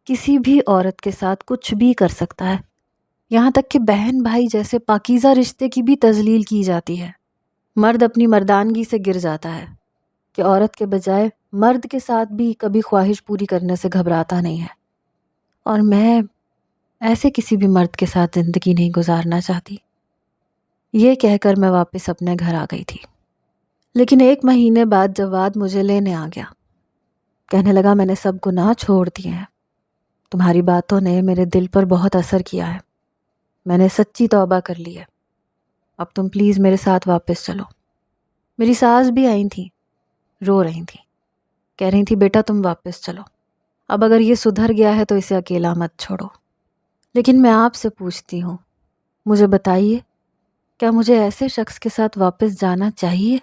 کسی بھی عورت کے ساتھ کچھ بھی کر سکتا ہے، یہاں تک کہ بہن بھائی جیسے پاکیزہ رشتے کی بھی تذلیل کی جاتی ہے۔ مرد اپنی مردانگی سے گر جاتا ہے کہ عورت کے بجائے مرد کے ساتھ بھی کبھی خواہش پوری کرنے سے گھبراتا نہیں ہے، اور میں ایسے کسی بھی مرد کے ساتھ زندگی نہیں گزارنا چاہتی۔ یہ کہہ کر میں واپس اپنے گھر آ گئی تھی، لیکن 1 مہینے بعد جواد مجھے لینے آ گیا، کہنے لگا میں نے سب گناہ چھوڑ دیے ہیں، تمہاری باتوں نے میرے دل پر بہت اثر کیا ہے، میں نے سچی توبہ کر لی ہے، اب تم پلیز میرے ساتھ واپس چلو۔ میری ساس بھی آئی تھی، رو رہی تھی، کہہ رہی تھی بیٹا تم واپس چلو، اب اگر یہ سدھر گیا ہے تو اسے اکیلا مت چھوڑو۔ لیکن میں آپ سے پوچھتی ہوں، مجھے بتائیے کیا مجھے ایسے شخص کے ساتھ واپس جانا چاہیے؟